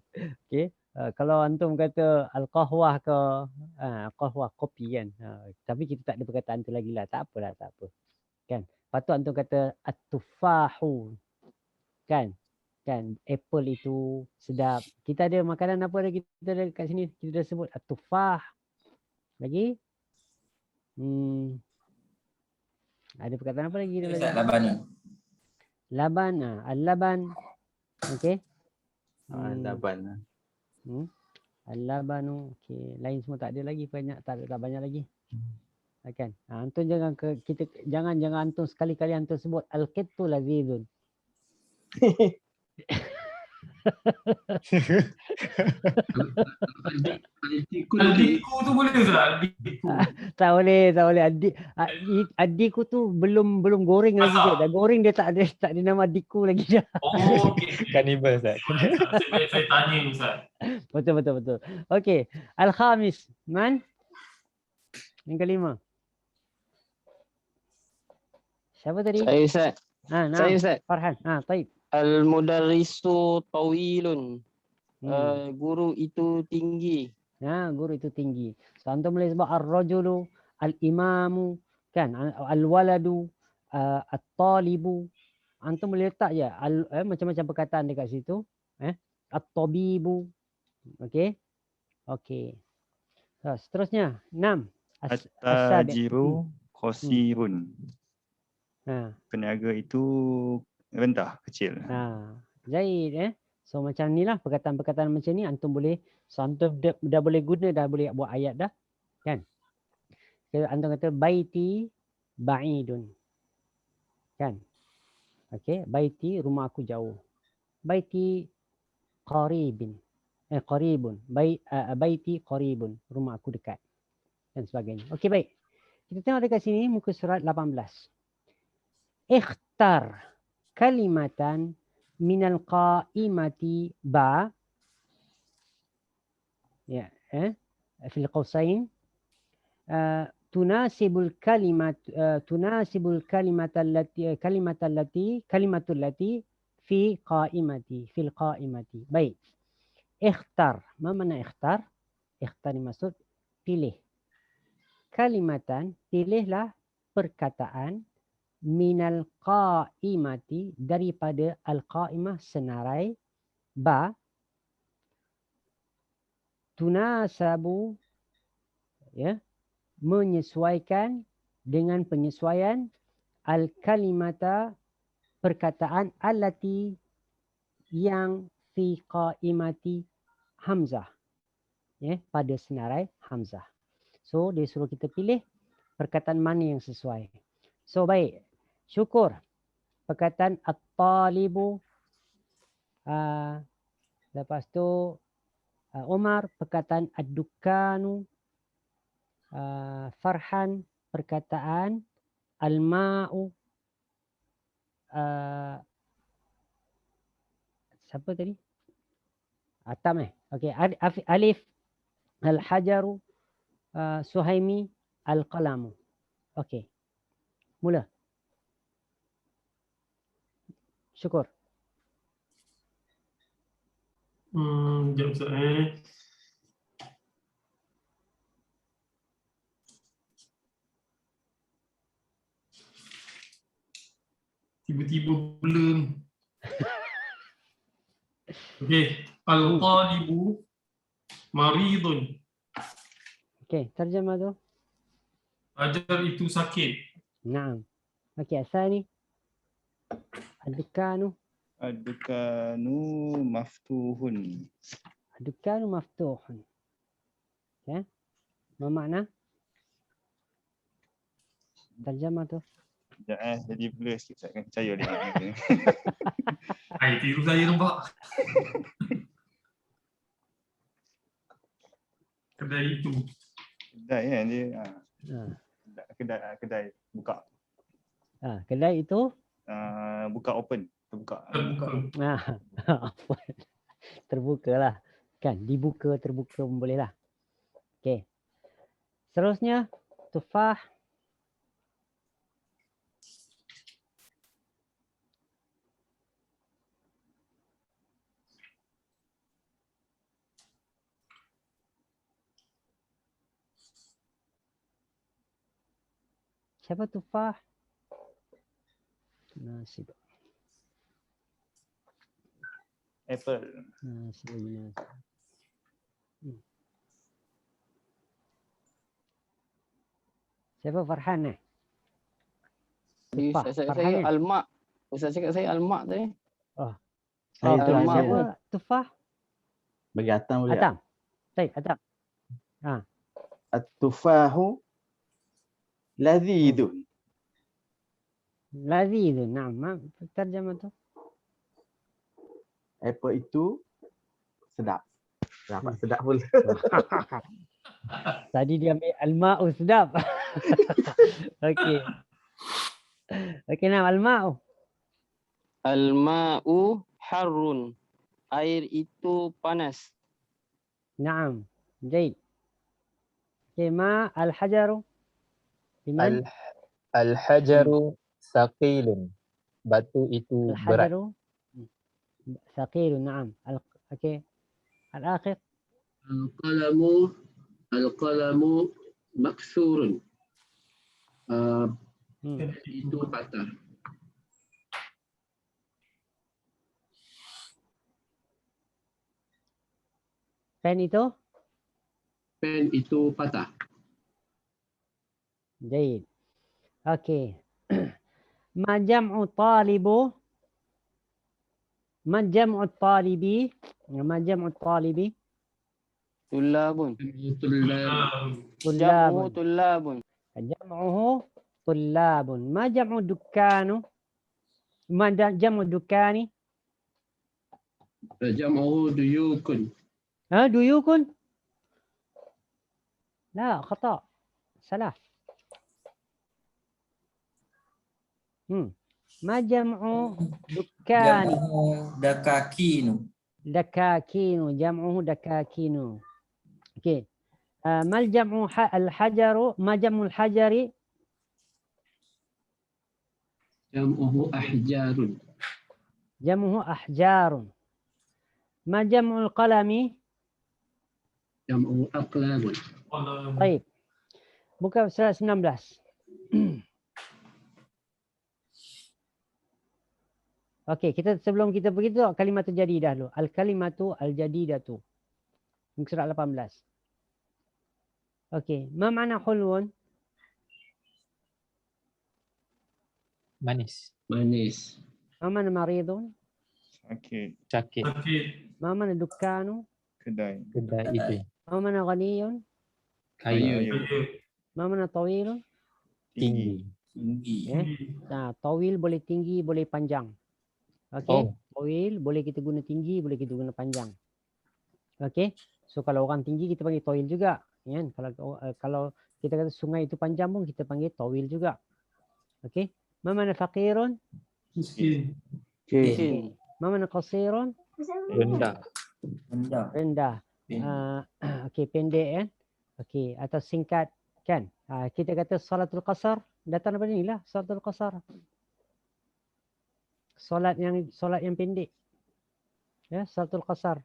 Speaker 1: Kalau antum kata al-qahwah ke qahwah kopi kan. Tapi kita tak ada perkataan tu lagi lah. Tak apa. Kan? Patut antum kata at-tufahu. Kan? Apple itu sedap. Kita ada makanan apa dah kita ada kat sini? Kita dah sebut at-tufah. Lagi? Ada perkataan apa lagi? Laban. Al-laban. Okey.
Speaker 8: Laban.
Speaker 1: Al-labanu. Okey. Lain semua tak ada lagi. Tak banyak lagi. Kan? Antum jangan jangan antum sekali-kali antum sebut al-qittu lazizun.
Speaker 2: Adikku tu boleh Ustaz? Adikku.
Speaker 1: Tak boleh. Adikku tu belum goreng lagi. Dah goreng dia tak ada nama adikku lagi dah.
Speaker 2: Oh, okey.
Speaker 4: Kanibal Ustaz.
Speaker 2: Saya tanya Ustaz.
Speaker 1: Betul. Okey. Al-khamis. Man? Yang kelima. Siapa tadi?
Speaker 3: Saya Ustaz. Saya Ustaz.
Speaker 1: Farhan. Baik.
Speaker 3: Al-mudarrisu tawilun. Guru itu tinggi.
Speaker 1: Guru itu tinggi. So, antum boleh sebut ar-rajulu, al-imamu, kan? Al-waladu, at-talibu. Antum boleh letak je macam-macam perkataan dekat situ. At-tabibu. Okey. So, seterusnya 6.
Speaker 5: At-tajiru khosirun. Peniaga itu rendah, kecil.
Speaker 1: Zaid. So macam ni lah perkataan-perkataan macam ni antum boleh, so antum dah boleh guna, dah boleh buat ayat dah. Kan? Antum kata baiti ba'idun. Kan? Okey, baiti rumah aku jauh. Baiti qaribun. Baiti qaribun, rumah aku dekat. Dan sebagainya. Okey, baik. Kita tengok dekat sini muka surat 18. Ikhtar kalimatan minal qa'imati ba fil qausain tunasibul kalimata allati fi fil qa'imati. Baik. Ikhtar. Apa makna ikhtar? Ikhtar ni maksud pilih. Kalimatan, pilihlah perkataan minal qa'imati, daripada al-qa'imah senarai, ba tunasabu, menyesuaikan dengan penyesuaian al-kalimata, perkataan allati yang fi qa'imati hamzah, pada senarai hamzah. So dia suruh kita pilih perkataan mana yang sesuai. So baik. Syukur. Perkataan at-talibu. Lepas tu Umar, perkataan ad-dukanu. Farhan, perkataan al-ma'u. Siapa tadi? Atam Okey, Alif al-hajaru. Suhaimi al-qalamu. Okey. Mula. Syukur.
Speaker 2: Sekejap Ustaz. Tiba-tiba blur. Okey. Al-talibu maridun.
Speaker 1: Okey, terjemah tu.
Speaker 2: Ajar itu sakit.
Speaker 1: Naam. Okey, asal ni. Ad-dukanu.
Speaker 5: Ad-dukanu maftuhun.
Speaker 1: Ad-dukanu maftuhun. Okey. Apa makna? Terjemah tu.
Speaker 5: Sekejap jadi blur sikit, saya akan percaya dia.
Speaker 2: Tiru saya nampak. Kedai itu.
Speaker 5: Kedai kan dia. Kedai buka.
Speaker 1: Kedai itu
Speaker 5: buka open, terbuka.
Speaker 1: Terbuka lah. Kan dibuka, terbuka pun boleh lah. Okey. Seterusnya tufah. Siapa tufah? Nasib.
Speaker 5: Apple.
Speaker 1: Nasib. Siapa Farhan
Speaker 3: Saya al-mak. Ustaz cakap saya al-mak tadi.
Speaker 1: Siapa tufah?
Speaker 8: Bagi Atam boleh.
Speaker 1: Atam. Baik, Atam.
Speaker 8: At-tufahu Lazidun.
Speaker 1: Lazidun. Naam. Ma terjemah tu.
Speaker 8: Apple itu sedap. Dapat sedap pula.
Speaker 1: Tadi dia ambil al-ma'u sedap. Okey. Okey, nah al-ma'u.
Speaker 3: Al-ma'u harrun. Air itu panas.
Speaker 1: Naam. Jaid. Okey, ma al-hajaru. Liman?
Speaker 4: Al-hajaru saqilun. Batu itu berat.
Speaker 1: Al-hajaru ثقيل. نعم. اوكي. الاخر
Speaker 6: Al-qalamu maksurun. Itu patah.
Speaker 1: pen itu
Speaker 6: Pen itu patah.
Speaker 1: جيد. اوكي. ما جمع طالب؟ ما جمع الطالب؟ ما جمع الطالب؟
Speaker 3: Tullabun.
Speaker 1: طلاب.
Speaker 3: Jam'u tullabun.
Speaker 1: جمعه طلاب. ما جمع الدكان؟ ما جمع الدكان؟
Speaker 6: Jam'uhu duyukun.
Speaker 1: ها ديوكن؟ لا خطأ. سلاف. ما جمع دكان؟
Speaker 7: Jamuhu dakakinu.
Speaker 1: دكاكين. جمعه دكاكين. اوكي. ما الجمع الحجر؟ ما جمع الحجر؟
Speaker 6: Jam'uhu ahjarun.
Speaker 1: جمعه أحجار. ما جمع القلم؟
Speaker 6: Jam'uhu aqlamun.
Speaker 1: طيب. buka surat 19. Okey, sebelum kita pergi tu kalimat jadidah dulu. Al-kalimatu al-jadidatu. Muka surat 18. Okey, ma makna hulwun?
Speaker 4: Manis.
Speaker 6: Manis.
Speaker 1: Ma makna maridun?
Speaker 5: Sakit.
Speaker 4: Sakit.
Speaker 1: Ma makna dukkanu?
Speaker 5: Kedai.
Speaker 4: Kedai itu.
Speaker 1: Ma makna ghaniyun?
Speaker 4: Kaya.
Speaker 1: Ma makna tawilun?
Speaker 4: Tinggi.
Speaker 7: Tinggi.
Speaker 1: Nah, tawil boleh tinggi, boleh panjang. Okey, tawil boleh kita guna tinggi, boleh kita guna panjang. Okey. So kalau orang tinggi kita panggil tawil juga, kan? Kalau kita kata sungai itu panjang pun kita panggil tawil juga. Okey. Ma mana faqirun?
Speaker 2: Miskin.
Speaker 3: Miskin.
Speaker 1: Ma mana qasirun?
Speaker 4: Rendah.
Speaker 1: Rendah. Okey, pendek kan? Okey, atau singkat kan? Kita kata salatul qasar datang daripada inilah, salatul qasar. Solat yang pendek. Ya, salatul qasar.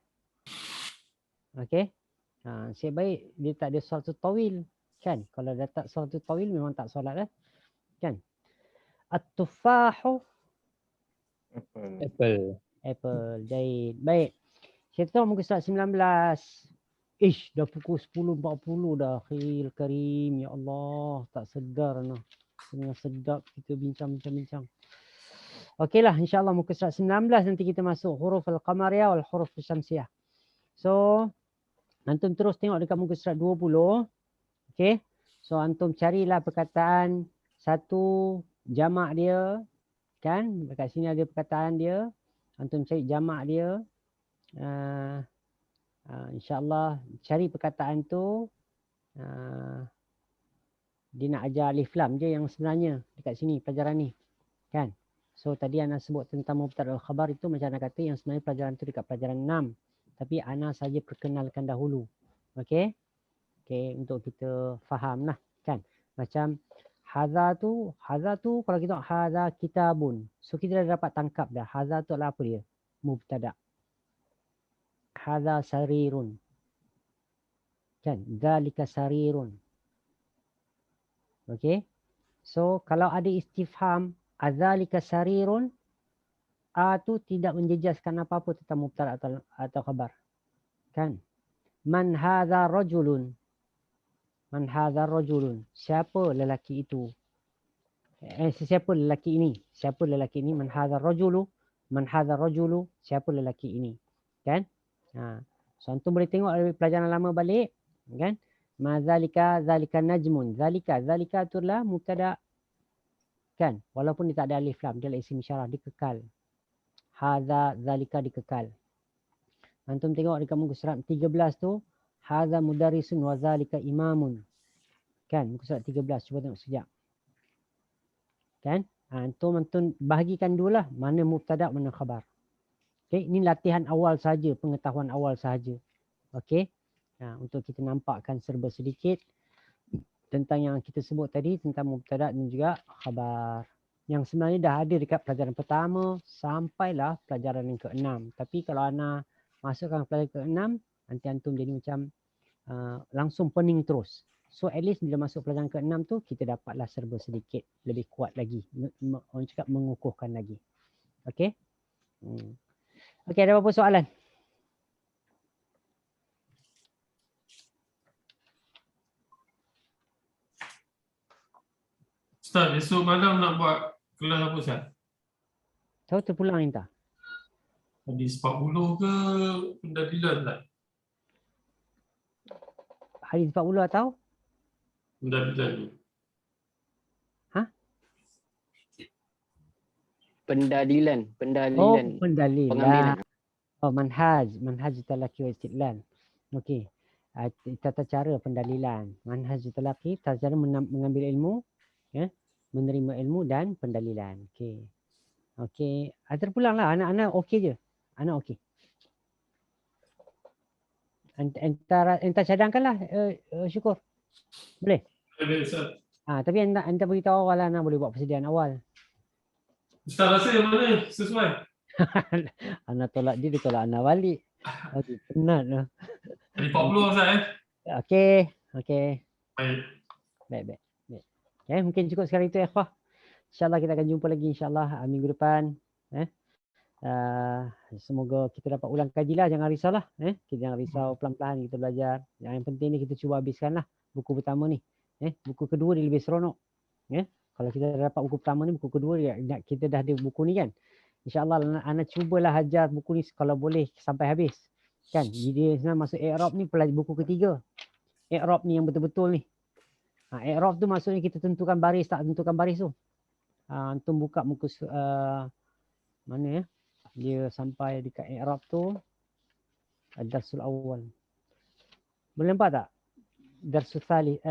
Speaker 1: Okey. Nasib baik dia tak ada salatul tawil, kan? Kalau dah tak salatul tawil memang tak solat lah. Kan? At-tufahu.
Speaker 4: Apple.
Speaker 1: Jaid. Baik. Kita tahu muka surat 19. Ish, dah pukul 10.40 dah. Khil Karim. Ya Allah. Tak sedar noh. Dengan sedap kita bincang. Okeylah, insyaAllah muka surat 19 nanti kita masuk huruf al-qamariyah wal huruf al-syamsiyah. So, antum terus tengok dekat muka surat 20. Okey. So, antum carilah perkataan satu jamak dia. Kan? Dekat sini ada perkataan dia. Antum cari jamak dia. InsyaAllah cari perkataan tu. Dia nak ajar alif lam je yang sebenarnya dekat sini pelajaran ni. Kan? So tadi Ana sebut tentang mubtada' al-khabar itu macam Ana kata yang sebenarnya pelajaran tu dekat pelajaran 6. Tapi Ana saja perkenalkan dahulu. Okey? Okey, untuk kita faham lah. Kan? Macam hadza tu kalau kita hadza kitabun. So kita dah dapat tangkap dah. Hadza tu adalah apa dia? Mubtada'. Hadza sarirun. Kan? Dzalika sarirun. Okey? So kalau ada istifham adzalika sarirun, tu tidak menjejaskan apa-apa tentang mubtada' atau khabar. Kan? Man hadza rajulun. Man hadza rajulun. Siapa lelaki itu? Siapa lelaki ini? Siapa lelaki ini? Man hadza rajulu. Man hadza rajulu. Siapa lelaki ini? Kan? So antum boleh tengok dari pelajaran lama balik, kan? Ma zalika, zalika najmun. Zalika itulah mubtada. Kan? Walaupun dia tak ada alif lam, dia adalah isim isyarah, dia kekal. Hadza, zalika dikekal. Antum tengok dekat muka surat 13 tu, hadza mudarrisun wa zalika imamun. Kan? Muka surat 13, cuba tengok sekejap. Kan? Antum bahagikan dulu lah mana mubtada, mana khabar. Okey, ini latihan awal saja, pengetahuan awal saja. Okey. Untuk kita nampakkan serba sedikit tentang yang kita sebut tadi tentang mubtada dan juga khabar. Yang sebenarnya dah ada dekat pelajaran pertama sampailah pelajaran yang ke-6. Tapi kalau Ana masukkan pelajaran ke-6, nanti antum jadi macam langsung pening terus. So at least bila masuk pelajaran ke-6 tu kita dapatlah serba sedikit lebih kuat lagi. Orang cakap mengukuhkan lagi. Okey? Okey, ada apa-apa soalan?
Speaker 2: Ustaz, besok malam nak buat kelas apa Ustaz?
Speaker 1: Tahu terpulang Inta?
Speaker 2: Hadis 40 ke pendalilan Ustaz?
Speaker 1: Hadis 40 atau?
Speaker 2: Pendalilan.
Speaker 3: Pendalilan.
Speaker 1: Oh, pendalilan.
Speaker 3: Pengambilan.
Speaker 1: Oh, manhaj talaqi wa istidlal. Okey. Tata cara pendalilan. Manhaj talaqi, tata cara mengambil ilmu, ya, menerima ilmu dan pendalilan. Okey. Okey, terpulanglah anak-anak okey je. Anak okey. Enta cadangkanlah Syukur. Boleh?
Speaker 2: Boleh Ustaz.
Speaker 1: Tapi anda beritahu awal anak boleh buat persediaan awal.
Speaker 2: Ustaz rasa yang mana sesuai?
Speaker 1: Anak tolak dia tolak anak balik. Okey, penat lah.
Speaker 2: Jadi 40 Ustaz
Speaker 1: Okey, okey.
Speaker 2: Baik.
Speaker 1: Baik. Okay, mungkin cukup sekarang itu ikhwah. InsyaAllah kita akan jumpa lagi insyaAllah minggu depan. Semoga kita dapat ulang kaji lah. Jangan risaulah. Kita jangan risau, pelan-pelan kita belajar. Yang penting ni kita cuba habiskan lah buku pertama ni. Buku kedua dia lebih seronok. Kalau kita dapat buku pertama ni, buku kedua kita dah ada buku ni kan. InsyaAllah anak cubalah ajar buku ni kalau boleh sampai habis. Kan? Dia sebenarnya masuk i'rab ni buku ketiga. I'rab ni yang betul-betul ni. I'rab tu maksudnya kita tentukan baris, tak tentukan baris tu. Antum buka muka mana ya? Dia sampai dekat i'rab tu. Darsul awal. Boleh nampak tak? Darsul salis.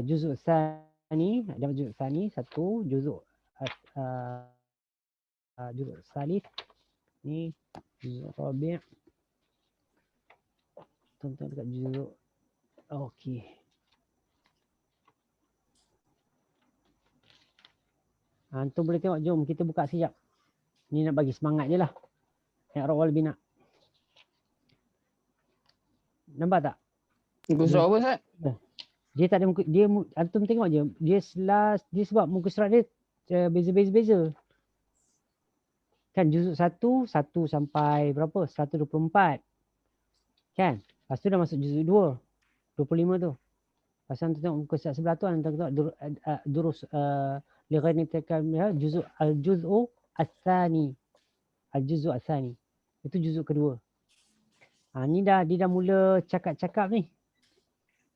Speaker 1: Juzuk sani, ada juzuk sani satu, juzuk juzuk salis. Ni juzuk rabi'. Tonton dekat juzuk. Okey. Antum boleh tengok, jom kita buka sekejap. Ni nak bagi semangat je lah. I'rab wal bina. Nampak tak?
Speaker 3: Muka surat apa Ustaz?
Speaker 1: Dia tak ada muka, antum tengok je. Dia sebab muka surat dia beza-beza. Kan juzuk 1 sampai berapa? 124. Kan? Lepas tu dah masuk juzuk 2. 25 tu. Lepas tu antum tengok muka surat sebelah tu, antum tengok durus li ghairi takamil juzuk al-juz'u ats-tsani. Al-juz'u ats-tsani. Itu juzuk kedua. Ni dia dah mula cakap-cakap ni.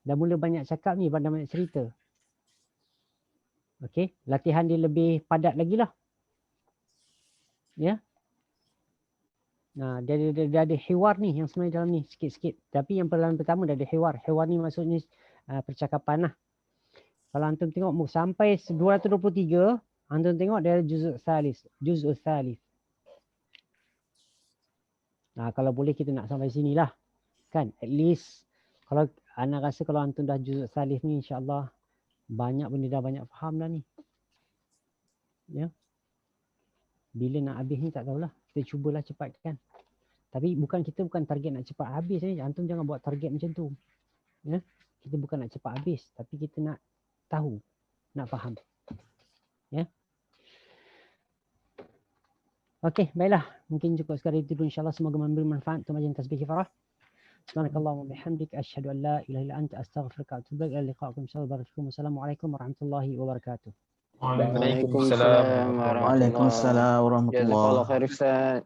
Speaker 1: Dah mula banyak cakap ni, dah banyak cerita. Okey, latihan dia lebih padat lagi lah. Ya. Dia ada hiwar ni yang sebenarnya dalam ni sikit-sikit. Tapi yang pertama dah ada hiwar. Hiwar ni maksudnya percakapan lah. Kalau antum tengok sampai 223, antum tengok dia ada juzuk salis. Juzuk salis. Kalau boleh kita nak sampai sini lah. Kan? At least kalau anak rasa kalau antum dah juzuk salis ni, insyaAllah banyak benda dah banyak faham dah ni. Ya. Bila nak habis ni tak tahulah. Kita cubalah cepatkan. Tapi kita bukan target nak cepat habis ni. Antum jangan buat target macam tu. Ya. Kita bukan nak cepat habis. Tapi kita nak tahu. Nak faham. Ya. Okey, baiklah. Mungkin cukup sekali itu dulu. InsyaAllah semoga memberi manfaat untuk majlis tasbih kifarah. Subhanakallahumma bihamdik asyhadu an la ilaha illa anta astaghfiruka wa atubu ilaik. Ila liqa'ikum insyaallah. Wassalamualaikum warahmatullahi wabarakatuh.
Speaker 3: Waalaikumsalam warahmatullahi wabarakatuh.
Speaker 8: Waalaikumsalam warahmatullahi wabarakatuh.
Speaker 3: Jazakallah khair Ustaz.